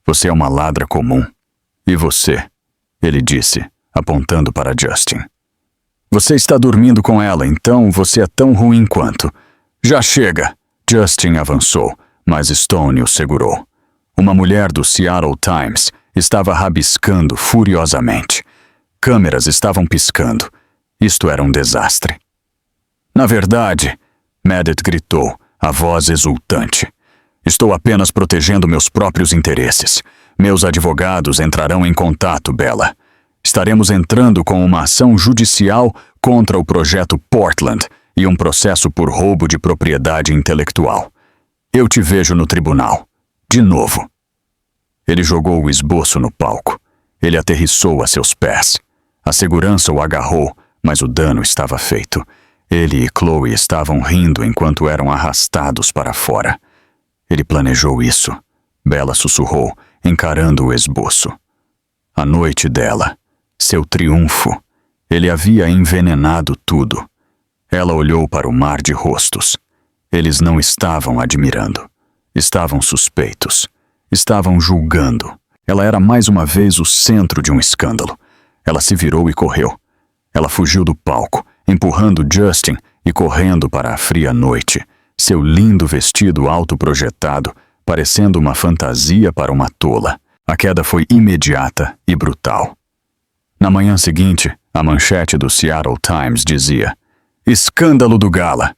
Você é uma ladra comum. E você? Ele disse, apontando para Justin. Você está dormindo com ela, então você é tão ruim quanto. Já chega! Justin avançou, mas Stone o segurou. Uma mulher do Seattle Times estava rabiscando furiosamente. Câmeras estavam piscando. Isto era um desastre. Na verdade, Medete gritou, a voz exultante. Estou apenas protegendo meus próprios interesses. Meus advogados entrarão em contato, Bella. Estaremos entrando com uma ação judicial contra o projeto Portland e um processo por roubo de propriedade intelectual. Eu te vejo no tribunal. De novo. Ele jogou o esboço no palco. Ele aterrissou a seus pés. A segurança o agarrou, mas o dano estava feito. Ele e Chloe estavam rindo enquanto eram arrastados para fora. Ele planejou isso. Bella sussurrou, encarando o esboço. A noite dela, seu triunfo. Ele havia envenenado tudo. Ela olhou para o mar de rostos. Eles não estavam admirando. Estavam suspeitos. Estavam julgando. Ela era mais uma vez o centro de um escândalo. Ela se virou e correu. Ela fugiu do palco, empurrando Justin e correndo para a fria noite, seu lindo vestido autoprojetado, parecendo uma fantasia para uma tola. A queda foi imediata e brutal. Na manhã seguinte, a manchete do Seattle Times dizia: Escândalo do Gala.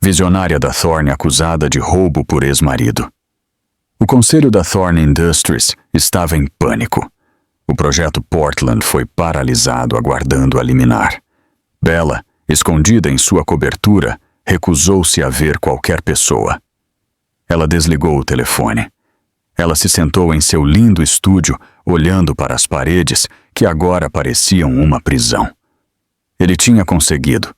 Visionária da Thorne acusada de roubo por ex-marido. O conselho da Thorne Industries estava em pânico. O projeto Portland foi paralisado aguardando a liminar. Bella, escondida em sua cobertura, recusou-se a ver qualquer pessoa. Ela desligou o telefone. Ela se sentou em seu lindo estúdio, olhando para as paredes que agora pareciam uma prisão. Ele tinha conseguido.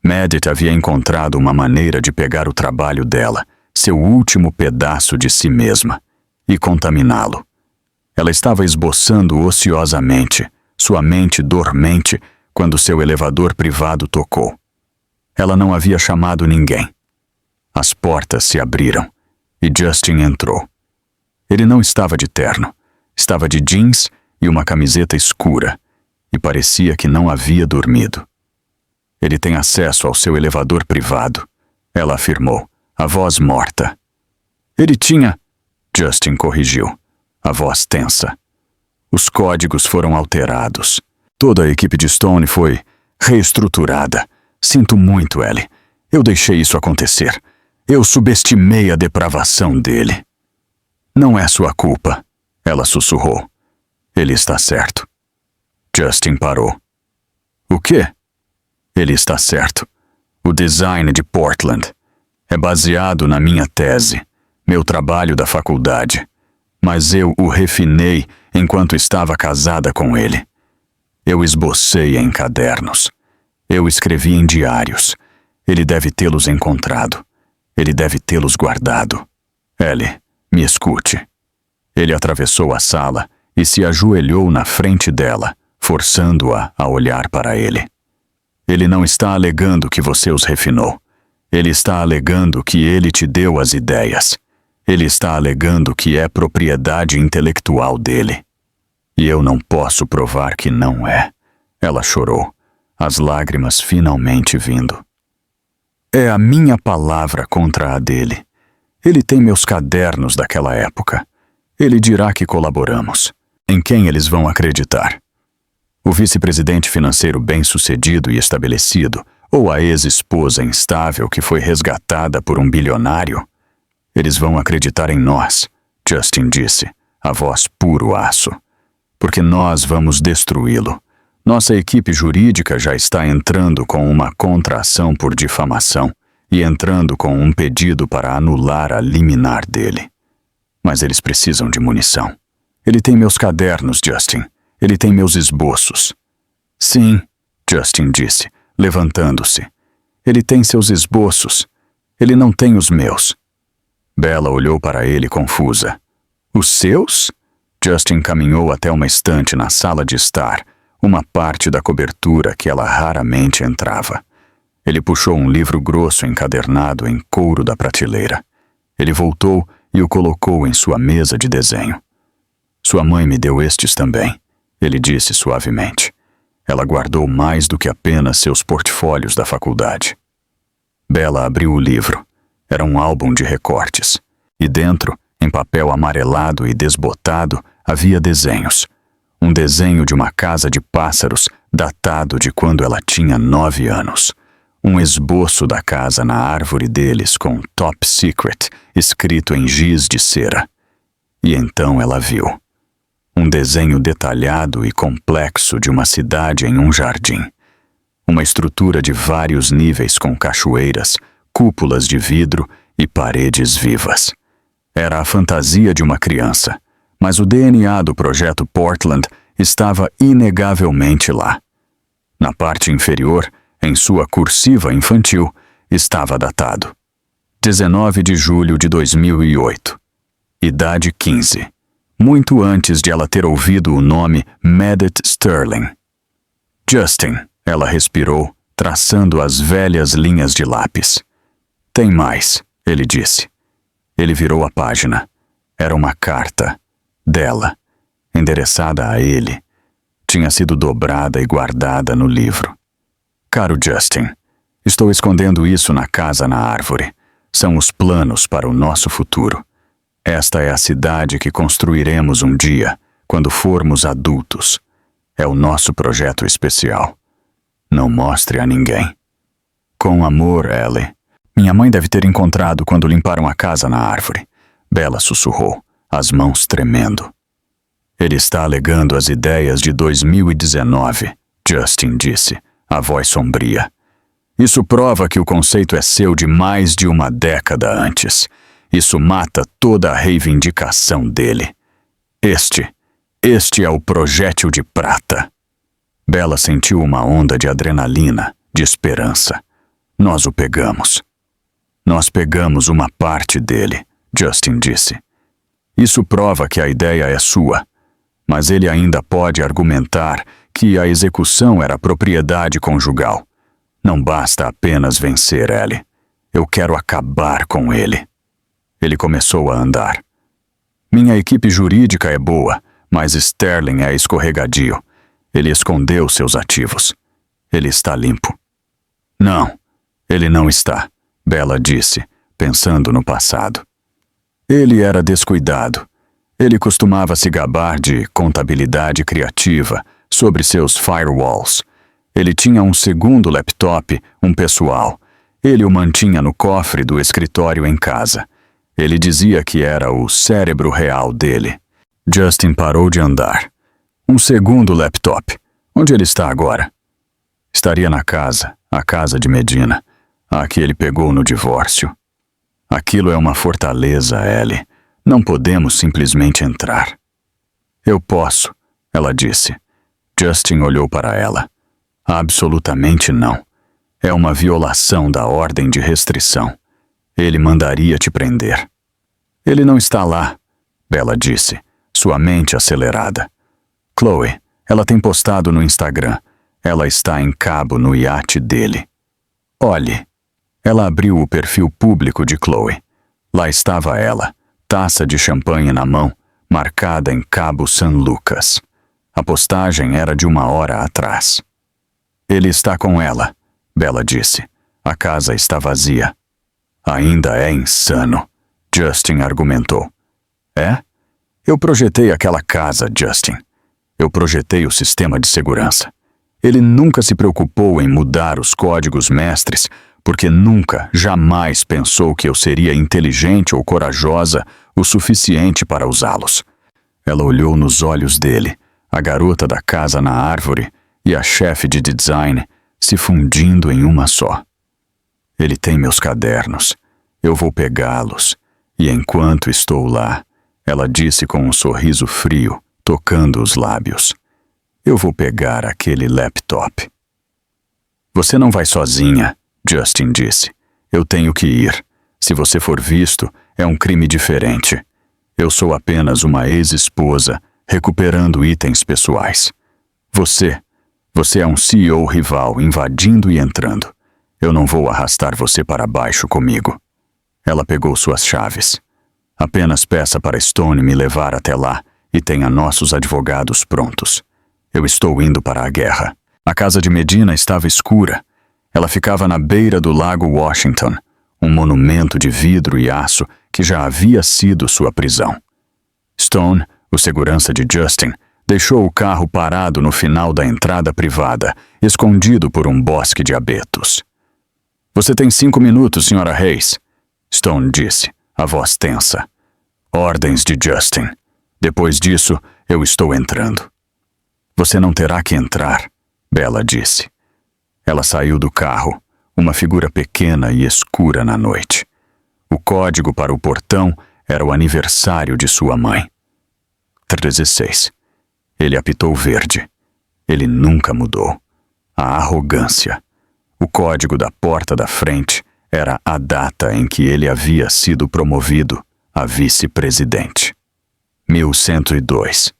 Medete havia encontrado uma maneira de pegar o trabalho dela, seu último pedaço de si mesma, e contaminá-lo. Ela estava esboçando ociosamente, sua mente dormente, quando seu elevador privado tocou. Ela não havia chamado ninguém. As portas se abriram e Justin entrou. Ele não estava de terno, estava de jeans e uma camiseta escura, e parecia que não havia dormido. Ele tem acesso ao seu elevador privado, ela afirmou, a voz morta. Ele tinha... Justin corrigiu, a voz tensa. Os códigos foram alterados. Toda a equipe de Stone foi reestruturada. Sinto muito, Ellie. Eu deixei isso acontecer. Eu subestimei a depravação dele. Não é sua culpa, ela sussurrou. Ele está certo. Justin parou. O quê? Ele está certo. O design de Portland é baseado na minha tese, meu trabalho da faculdade. Mas eu o refinei enquanto estava casada com ele. Eu esbocei em cadernos. Eu escrevi em diários. Ele deve tê-los encontrado. Ele deve tê-los guardado. Ellie, me escute. Ele atravessou a sala e se ajoelhou na frente dela, forçando-a a olhar para ele. Ele não está alegando que você os refinou. Ele está alegando que ele te deu as ideias. Ele está alegando que é propriedade intelectual dele. E eu não posso provar que não é. Ela chorou, as lágrimas finalmente vindo. É a minha palavra contra a dele. Ele tem meus cadernos daquela época. Ele dirá que colaboramos. Em quem eles vão acreditar? O vice-presidente financeiro bem-sucedido e estabelecido, ou a ex-esposa instável que foi resgatada por um bilionário? Eles vão acreditar em nós, Justin disse, a voz puro aço. Porque nós vamos destruí-lo. Nossa equipe jurídica já está entrando com uma contra-ação por difamação e entrando com um pedido para anular a liminar dele. Mas eles precisam de munição. Ele tem meus cadernos, Justin. Ele tem meus esboços. Sim, Justin disse, levantando-se. Ele tem seus esboços. Ele não tem os meus. Bella olhou para ele confusa. Os seus? Justin caminhou até uma estante na sala de estar, uma parte da cobertura que ela raramente entrava. Ele puxou um livro grosso encadernado em couro da prateleira. Ele voltou e o colocou em sua mesa de desenho. Sua mãe me deu estes também, ele disse suavemente. Ela guardou mais do que apenas seus portfólios da faculdade. Bella abriu o livro. Era um álbum de recortes. E dentro, em papel amarelado e desbotado, havia desenhos. Um desenho de uma casa de pássaros datado de quando ela tinha 9 anos. Um esboço da casa na árvore deles com Top Secret escrito em giz de cera. E então ela viu. Um desenho detalhado e complexo de uma cidade em um jardim. Uma estrutura de vários níveis com cachoeiras, cúpulas de vidro e paredes vivas. Era a fantasia de uma criança, mas o DNA do projeto Portland estava inegavelmente lá. Na parte inferior, em sua cursiva infantil, estava datado. 19 de julho de 2008. Idade 15. Muito antes de ela ter ouvido o nome Meredith Sterling. Justin, ela respirou, traçando as velhas linhas de lápis. Tem mais, ele disse. Ele virou a página. Era uma carta. Dela. Endereçada a ele. Tinha sido dobrada e guardada no livro. Caro Justin, estou escondendo isso na casa na árvore. São os planos para o nosso futuro. Esta é a cidade que construiremos um dia, quando formos adultos. É o nosso projeto especial. Não mostre a ninguém. Com amor, Ellie. Minha mãe deve ter encontrado quando limparam a casa na árvore. Bella sussurrou, as mãos tremendo. Ele está alegando as ideias de 2019, Justin disse, a voz sombria. Isso prova que o conceito é seu de mais de uma década antes. Isso mata toda a reivindicação dele. Este é o projétil de prata. Bella sentiu uma onda de adrenalina, de esperança. Nós o pegamos. Nós pegamos uma parte dele, Justin disse. Isso prova que a ideia é sua, mas ele ainda pode argumentar que a execução era propriedade conjugal. Não basta apenas vencer Ellie. Eu quero acabar com ele. Ele começou a andar. Minha equipe jurídica é boa, mas Sterling é escorregadio. Ele escondeu seus ativos. Ele está limpo. Não, ele não está, Bella disse, pensando no passado. Ele era descuidado. Ele costumava se gabar de contabilidade criativa sobre seus firewalls. Ele tinha um segundo laptop, um pessoal. Ele o mantinha no cofre do escritório em casa. Ele dizia que era o cérebro real dele. Justin parou de andar. Um segundo laptop. Onde ele está agora? Estaria na casa, a casa de Medina, a que ele pegou no divórcio. Aquilo é uma fortaleza, Ellie. Não podemos simplesmente entrar. Eu posso, ela disse. Justin olhou para ela. Absolutamente não. É uma violação da ordem de restrição. Ele mandaria te prender. Ele não está lá, Bella disse, sua mente acelerada. Chloe, ela tem postado no Instagram. Ela está em Cabo no iate dele. Olhe. Ela abriu o perfil público de Chloe. Lá estava ela, taça de champanhe na mão, marcada em Cabo San Lucas. A postagem era de 1 hora atrás. Ele está com ela, Bella disse. A casa está vazia. Ainda é insano, Justin argumentou. É? Eu projetei aquela casa, Justin. Eu projetei o sistema de segurança. Ele nunca se preocupou em mudar os códigos mestres, porque nunca, jamais pensou que eu seria inteligente ou corajosa o suficiente para usá-los. Ela olhou nos olhos dele, a garota da casa na árvore e a chefe de design se fundindo em uma só. Ele tem meus cadernos. Eu vou pegá-los. E enquanto estou lá, ela disse com um sorriso frio, tocando os lábios. Eu vou pegar aquele laptop. Você não vai sozinha, Justin disse. Eu tenho que ir. Se você for visto, é um crime diferente. Eu sou apenas uma ex-esposa recuperando itens pessoais. Você é um CEO rival invadindo e entrando. Eu não vou arrastar você para baixo comigo. Ela pegou suas chaves. Apenas peça para Stone me levar até lá e tenha nossos advogados prontos. Eu estou indo para a guerra. A casa de Medina estava escura. Ela ficava na beira do lago Washington, um monumento de vidro e aço que já havia sido sua prisão. Stone, o segurança de Justin, deixou o carro parado no final da entrada privada, escondido por um bosque de abetos. Você tem 5 minutos, Sra. Hayes, Stone disse, a voz tensa. Ordens de Justin. Depois disso, eu estou entrando. Você não terá que entrar, Bella disse. Ela saiu do carro, uma figura pequena e escura na noite. O código para o portão era o aniversário de sua mãe. 16. Ele apitou verde. Ele nunca mudou. A arrogância. O código da porta da frente era a data em que ele havia sido promovido a vice-presidente. 1102.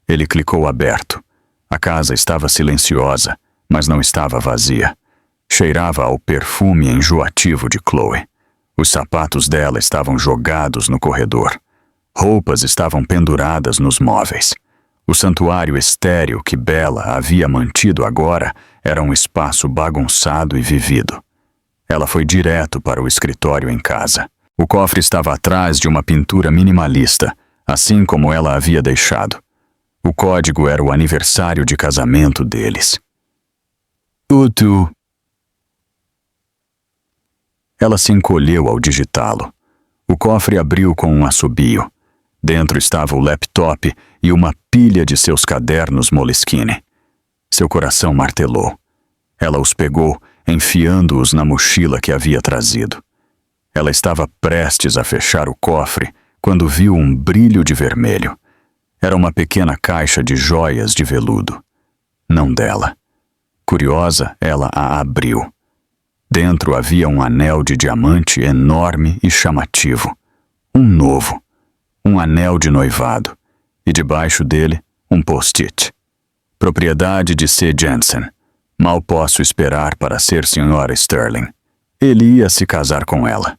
Ele clicou aberto. A casa estava silenciosa, mas não estava vazia. Cheirava ao perfume enjoativo de Chloe. Os sapatos dela estavam jogados no corredor. Roupas estavam penduradas nos móveis. O santuário estéril que Bella havia mantido agora era um espaço bagunçado e vivido. Ela foi direto para o escritório em casa. O cofre estava atrás de uma pintura minimalista, assim como ela havia deixado. O código era o aniversário de casamento deles. Tutu. Ela se encolheu ao digitá-lo. O cofre abriu com um assobio. Dentro estava o laptop e uma pilha de seus cadernos Moleskine. Seu coração martelou. Ela os pegou, enfiando-os na mochila que havia trazido. Ela estava prestes a fechar o cofre quando viu um brilho de vermelho. Era uma pequena caixa de joias de veludo. Não dela. Curiosa, ela a abriu. Dentro havia um anel de diamante enorme e chamativo. Um novo. Um anel de noivado. E debaixo dele, um post-it. Propriedade de C. Jensen. Mal posso esperar para ser Sra. Sterling. Ele ia se casar com ela.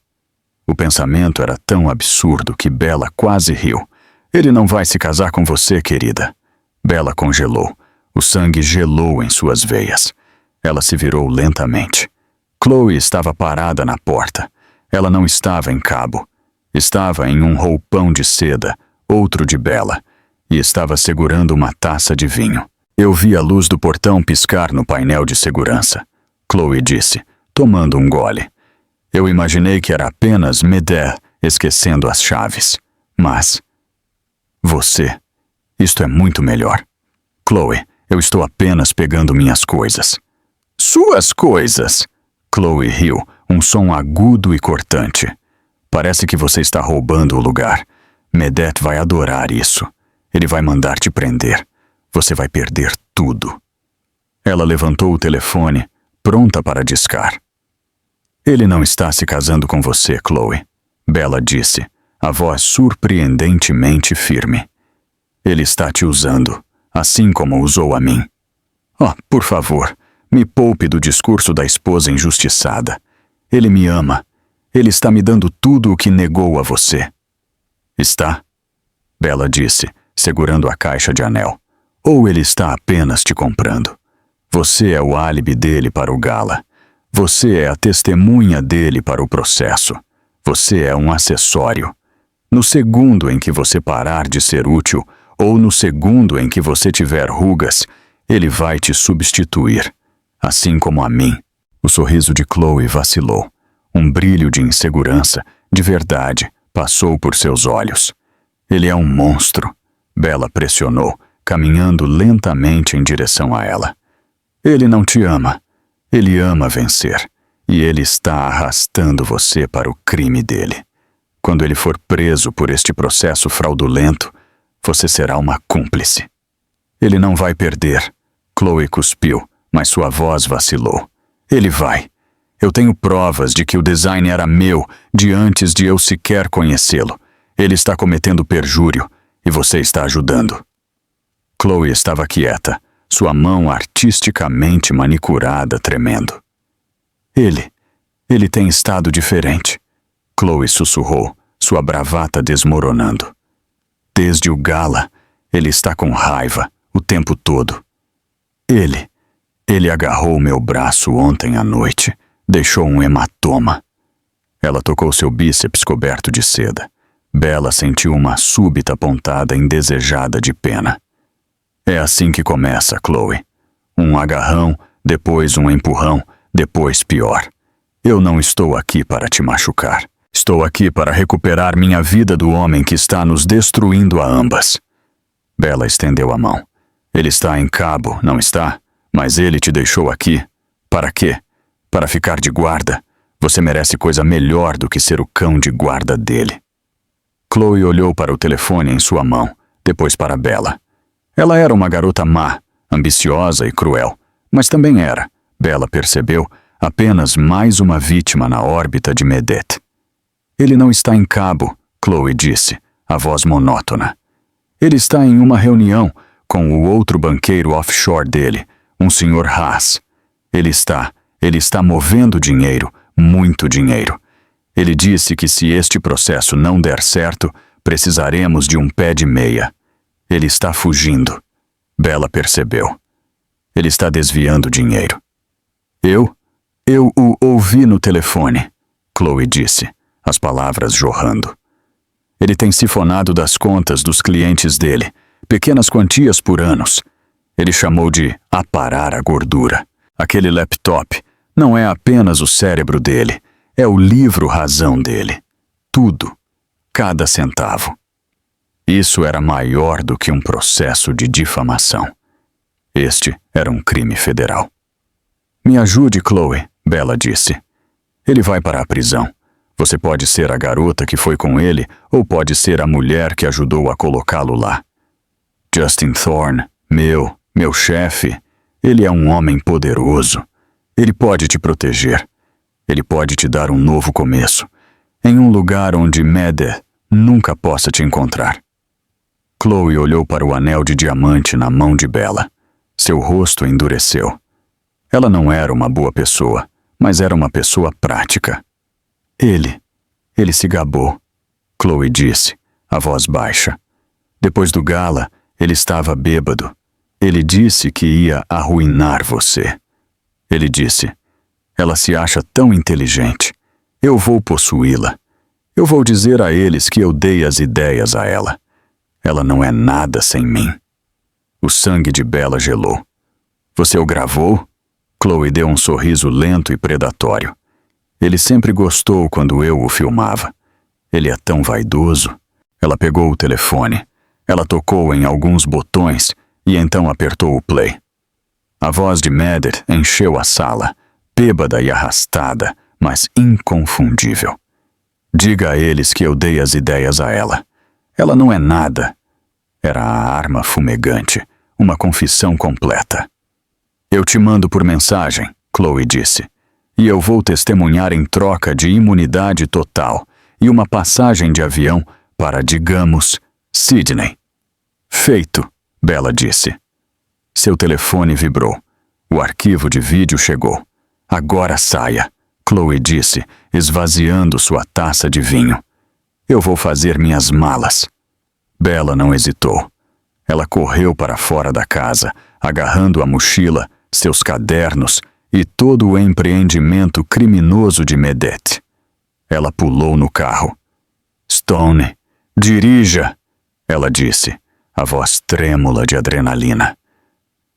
O pensamento era tão absurdo que Bella quase riu. Ele não vai se casar com você, querida. Bella congelou. O sangue gelou em suas veias. Ela se virou lentamente. Chloe estava parada na porta. Ela não estava em cabo. Estava em um roupão de seda, outro de Bella, e estava segurando uma taça de vinho. Eu vi a luz do portão piscar no painel de segurança, Chloe disse, tomando um gole. Eu imaginei que era apenas Medea esquecendo as chaves. Mas... você. Isto é muito melhor. Chloe, eu estou apenas pegando minhas coisas. Suas coisas! Chloe riu, um som agudo e cortante. Parece que você está roubando o lugar. Medeth vai adorar isso. Ele vai mandar te prender. Você vai perder tudo. Ela levantou o telefone, pronta para discar. Ele não está se casando com você, Chloe, Bella disse, a voz surpreendentemente firme. Ele está te usando, assim como usou a mim. Oh, por favor, me poupe do discurso da esposa injustiçada. Ele me ama. Ele está me dando tudo o que negou a você. Está? Bella disse, segurando a caixa de anel. Ou ele está apenas te comprando. Você é o álibi dele para o gala. Você é a testemunha dele para o processo. Você é um acessório. No segundo em que você parar de ser útil, ou no segundo em que você tiver rugas, ele vai te substituir, assim como a mim. O sorriso de Chloe vacilou. Um brilho de insegurança, de verdade, passou por seus olhos. Ele é um monstro. Bella pressionou, caminhando lentamente em direção a ela. Ele não te ama. Ele ama vencer. E ele está arrastando você para o crime dele. Quando ele for preso por este processo fraudulento, você será uma cúmplice. Ele não vai perder. Chloe cuspiu, mas sua voz vacilou. Ele vai. Eu tenho provas de que o design era meu de antes de eu sequer conhecê-lo. Ele está cometendo perjúrio e você está ajudando. Chloe estava quieta, sua mão artisticamente manicurada tremendo. Ele tem estado diferente. Chloe sussurrou, sua bravata desmoronando. Desde o gala, ele está com raiva o tempo todo. Ele agarrou meu braço ontem à noite, deixou um hematoma. Ela tocou seu bíceps coberto de seda. Bella sentiu uma súbita pontada indesejada de pena. É assim que começa, Chloe. Um agarrão, depois um empurrão, depois pior. Eu não estou aqui para te machucar. Estou aqui para recuperar minha vida do homem que está nos destruindo a ambas. Bella estendeu a mão. Ele está em Cabo, não está? Mas ele te deixou aqui. Para quê? Para ficar de guarda. Você merece coisa melhor do que ser o cão de guarda dele. Chloe olhou para o telefone em sua mão, depois para Bella. Ela era uma garota má, ambiciosa e cruel, mas também era, Bella percebeu, apenas mais uma vítima na órbita de Medet. Ele não está em Cabo, Chloe disse, a voz monótona. Ele está em uma reunião com o outro banqueiro offshore dele, um Sr. Haas. Ele está movendo dinheiro, muito dinheiro. Ele disse que se este processo não der certo, precisaremos de um pé de meia. Ele está fugindo. Bella percebeu. Ele está desviando dinheiro. Eu o ouvi no telefone, Chloe disse, as palavras jorrando. Ele tem sifonado das contas dos clientes dele, pequenas quantias por anos. Ele chamou de aparar a gordura. Aquele laptop não é apenas o cérebro dele, é o livro-razão dele. Tudo, cada centavo. Isso era maior do que um processo de difamação. Este era um crime federal. Me ajude, Chloe, Bella disse. Ele vai para a prisão. Você pode ser a garota que foi com ele ou pode ser a mulher que ajudou a colocá-lo lá. Justin Thorne, meu chefe, ele é um homem poderoso. Ele pode te proteger. Ele pode te dar um novo começo, em um lugar onde Medet nunca possa te encontrar. Chloe olhou para o anel de diamante na mão de Bella. Seu rosto endureceu. Ela não era uma boa pessoa, mas era uma pessoa prática. Ele se gabou, Chloe disse, a voz baixa. Depois do gala, ele estava bêbado. Ele disse que ia arruinar você. Ele disse, ela se acha tão inteligente. Eu vou possuí-la. Eu vou dizer a eles que eu dei as ideias a ela. Ela não é nada sem mim. O sangue de Bella gelou. Você o gravou? Chloe deu um sorriso lento e predatório. Ele sempre gostou quando eu o filmava. Ele é tão vaidoso. Ela pegou o telefone. Ela tocou em alguns botões e então apertou o play. A voz de Medet encheu a sala, bêbada e arrastada, mas inconfundível. Diga a eles que eu dei as ideias a ela. Ela não é nada. Era a arma fumegante, uma confissão completa. Eu te mando por mensagem, Chloe disse, e eu vou testemunhar em troca de imunidade total e uma passagem de avião para, digamos, Sydney. Feito, Bella disse. Seu telefone vibrou. O arquivo de vídeo chegou. Agora saia, Chloe disse, esvaziando sua taça de vinho. Eu vou fazer minhas malas. Bella não hesitou. Ela correu para fora da casa, agarrando a mochila, seus cadernos e todo o empreendimento criminoso de Medet. Ela pulou no carro. "Stone, dirija!" ela disse, a voz trêmula de adrenalina.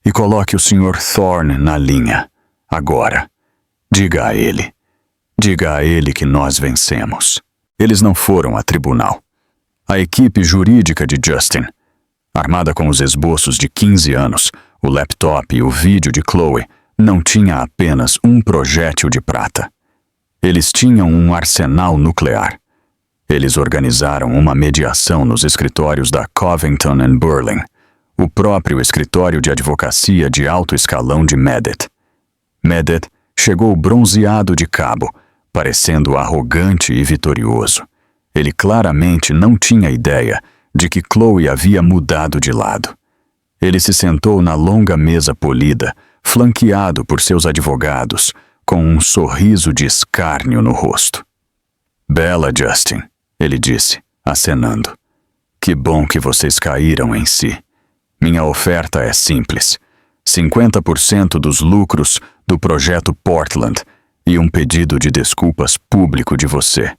"E coloque o Sr. Thorne na linha, agora. Diga a ele. Diga a ele que nós vencemos." Eles não foram a tribunal. A equipe jurídica de Justin, armada com os esboços de 15 anos, o laptop e o vídeo de Chloe, não tinha apenas um projétil de prata. Eles tinham um arsenal nuclear. Eles organizaram uma mediação nos escritórios da Covington & Burling, o próprio escritório de advocacia de alto escalão de Medet. Medet chegou bronzeado de cabo, parecendo arrogante e vitorioso. Ele claramente não tinha ideia de que Chloe havia mudado de lado. Ele se sentou na longa mesa polida, flanqueado por seus advogados, com um sorriso de escárnio no rosto. "Bela, Justin", ele disse, acenando. "Que bom que vocês caíram em si. Minha oferta é simples. 50% dos lucros do projeto Portland e um pedido de desculpas público de você."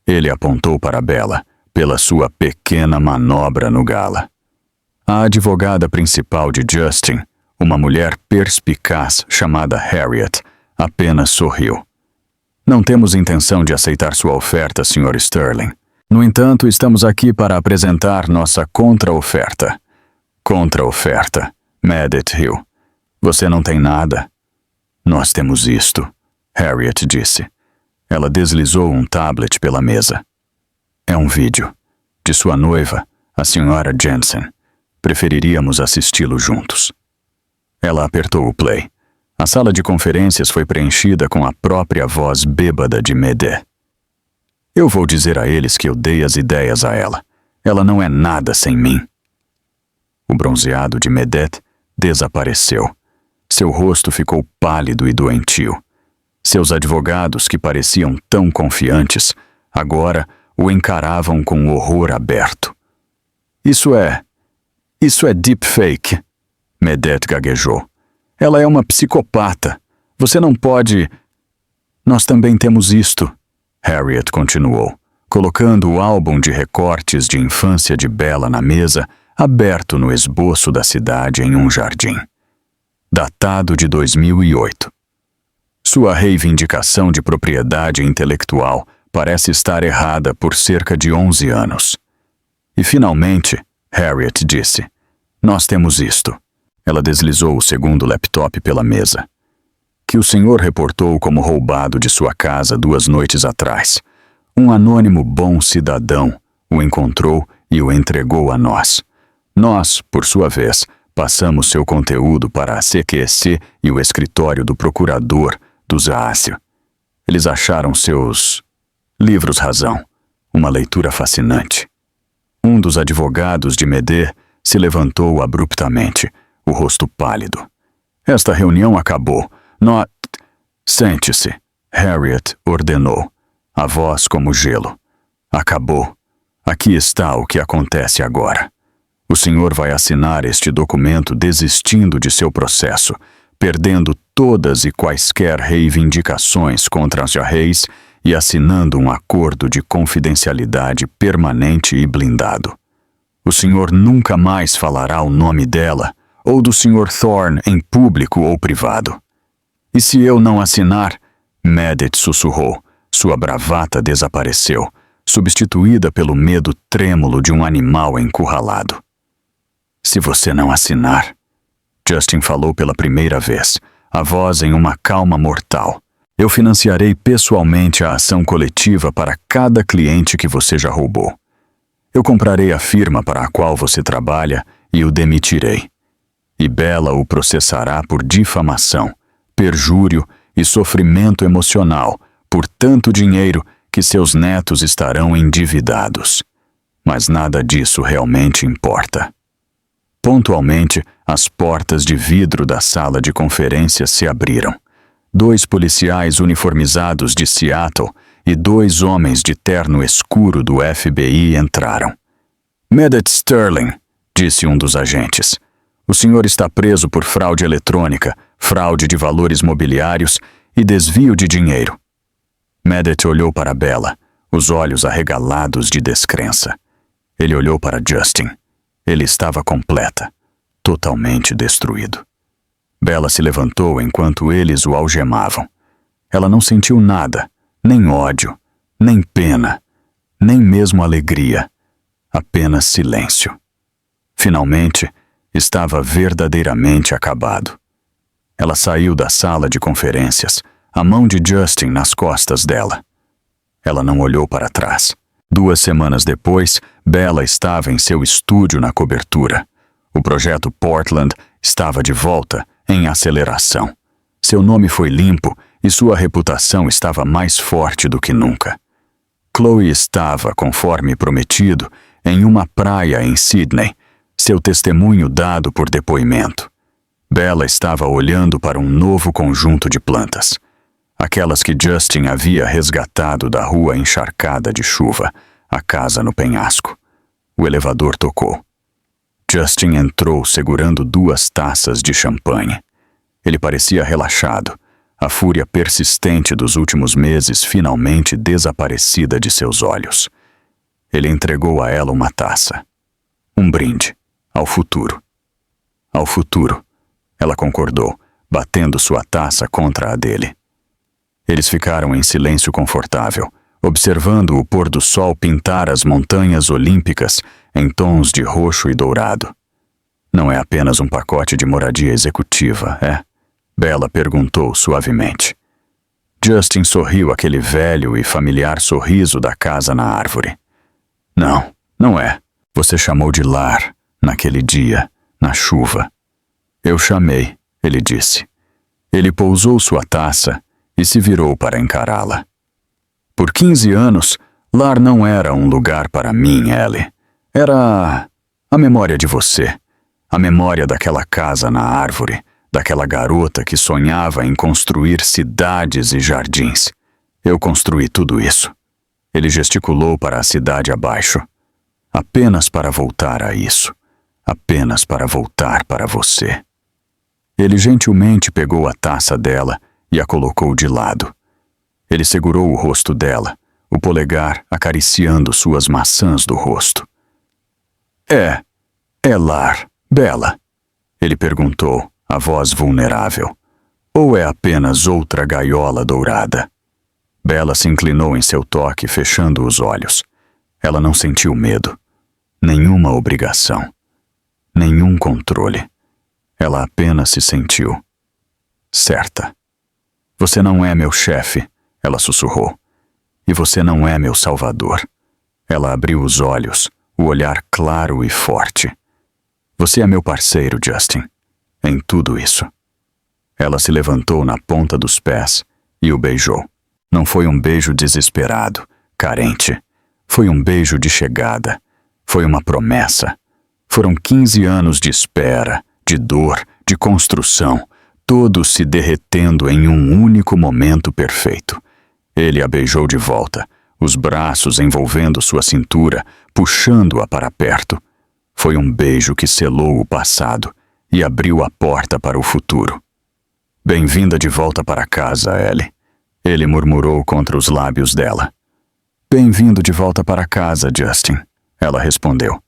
Ele apontou para Bella, pela sua pequena manobra no gala. A advogada principal de Justin, uma mulher perspicaz chamada Harriet, apenas sorriu. "Não temos intenção de aceitar sua oferta, Sr. Sterling. No entanto, estamos aqui para apresentar nossa contra-oferta." "Contra-oferta", Medet riu. "Você não tem nada." "Nós temos isto", Harriet disse. Ela deslizou um tablet pela mesa. "É um vídeo de sua noiva, a Sra. Jensen. Preferiríamos assisti-lo juntos." Ela apertou o play. A sala de conferências foi preenchida com a própria voz bêbada de Medet. "Eu vou dizer a eles que eu dei as ideias a ela. Ela não é nada sem mim." O bronzeado de Medet desapareceu. Seu rosto ficou pálido e doentio. Seus advogados, que pareciam tão confiantes, agora o encaravam com horror aberto. Isso é deepfake", Medet gaguejou. "Ela é uma psicopata. Você não pode..." "Nós também temos isto", Harriet continuou, colocando o álbum de recortes de infância de Bella na mesa, aberto no esboço da cidade em um jardim. Datado de 2008. Sua reivindicação de propriedade intelectual parece estar errada por cerca de 11 anos. "E finalmente", Harriet disse, "nós temos isto." Ela deslizou o segundo laptop pela mesa. "Que o senhor reportou como roubado de sua casa 2 noites atrás. Um anônimo bom cidadão o encontrou e o entregou a nós. Nós, por sua vez, passamos seu conteúdo para a CQC e o escritório do procurador do Zácio. Eles acharam seus livros razão, uma leitura fascinante." Um dos advogados de Medet se levantou abruptamente, o rosto pálido. "Esta reunião acabou. Sente-se", Harriet ordenou, a voz como gelo. "Acabou. Aqui está o que acontece agora. O senhor vai assinar este documento desistindo de seu processo, perdendo todas e quaisquer reivindicações contra os reis e assinando um acordo de confidencialidade permanente e blindado. O senhor nunca mais falará o nome dela ou do Sr. Thorne em público ou privado." "E se eu não assinar?" Medet sussurrou. Sua bravata desapareceu, substituída pelo medo trêmulo de um animal encurralado. "Se você não assinar..." Justin falou pela primeira vez, a voz em uma calma mortal. "Eu financiarei pessoalmente a ação coletiva para cada cliente que você já roubou. Eu comprarei a firma para a qual você trabalha e o demitirei. E Bella o processará por difamação, perjúrio e sofrimento emocional por tanto dinheiro que seus netos estarão endividados. Mas nada disso realmente importa." Pontualmente, as portas de vidro da sala de conferências se abriram. 2 policiais uniformizados de Seattle e 2 homens de terno escuro do FBI entraram. "Medet Sterling", disse um dos agentes. O senhor está preso por fraude eletrônica, fraude de valores mobiliários e desvio de dinheiro. Medet olhou para Bella, os olhos arregalados de descrença. Ele olhou para Justin. Ele estava completa, totalmente destruído. Bella se levantou enquanto eles o algemavam. Ela não sentiu nada, nem ódio, nem pena, nem mesmo alegria, apenas silêncio. Finalmente, estava verdadeiramente acabado. Ela saiu da sala de conferências, a mão de Justin nas costas dela. Ela não olhou para trás. 2 semanas depois, Bella estava em seu estúdio na cobertura. O projeto Portland estava de volta, em aceleração. Seu nome foi limpo e sua reputação estava mais forte do que nunca. Chloe estava, conforme prometido, em uma praia em Sydney, seu testemunho dado por depoimento. Bella estava olhando para um novo conjunto de plantas. Aquelas que Justin havia resgatado da rua encharcada de chuva, a casa no penhasco. O elevador tocou. Justin entrou segurando 2 taças de champanhe. Ele parecia relaxado, a fúria persistente dos últimos meses finalmente desaparecida de seus olhos. Ele entregou a ela uma taça. Um brinde. Ao futuro. Ao futuro, ela concordou, batendo sua taça contra a dele. Eles ficaram em silêncio confortável, observando o pôr do sol pintar as montanhas olímpicas em tons de roxo e dourado. Não é apenas um pacote de moradia executiva, é? Bella perguntou suavemente. Justin sorriu aquele velho e familiar sorriso da casa na árvore. Não, não é. Você chamou de lar, naquele dia, na chuva. Eu chamei, ele disse. Ele pousou sua taça e se virou para encará-la. Por 15 anos, lar não era um lugar para mim, Ellie. Era a memória de você. A memória daquela casa na árvore, daquela garota que sonhava em construir cidades e jardins. Eu construí tudo isso. Ele gesticulou para a cidade abaixo. Apenas para voltar a isso. Apenas para voltar para você. Ele gentilmente pegou a taça dela e a colocou de lado. Ele segurou o rosto dela, o polegar acariciando suas maçãs do rosto. É lar, Bella? Ele perguntou, a voz vulnerável. Ou é apenas outra gaiola dourada? Bella se inclinou em seu toque, fechando os olhos. Ela não sentiu medo, nenhuma obrigação, nenhum controle. Ela apenas se sentiu certa. Você não é meu chefe, ela sussurrou. E você não é meu salvador. Ela abriu os olhos, o olhar claro e forte. Você é meu parceiro, Justin, em tudo isso. Ela se levantou na ponta dos pés e o beijou. Não foi um beijo desesperado, carente. Foi um beijo de chegada. Foi uma promessa. Foram 15 anos de espera, de dor, de construção, todos se derretendo em um único momento perfeito. Ele a beijou de volta, os braços envolvendo sua cintura, puxando-a para perto. Foi um beijo que selou o passado e abriu a porta para o futuro. Bem-vinda de volta para casa, Ellie. Ele murmurou contra os lábios dela. Bem-vindo de volta para casa, Justin, ela respondeu.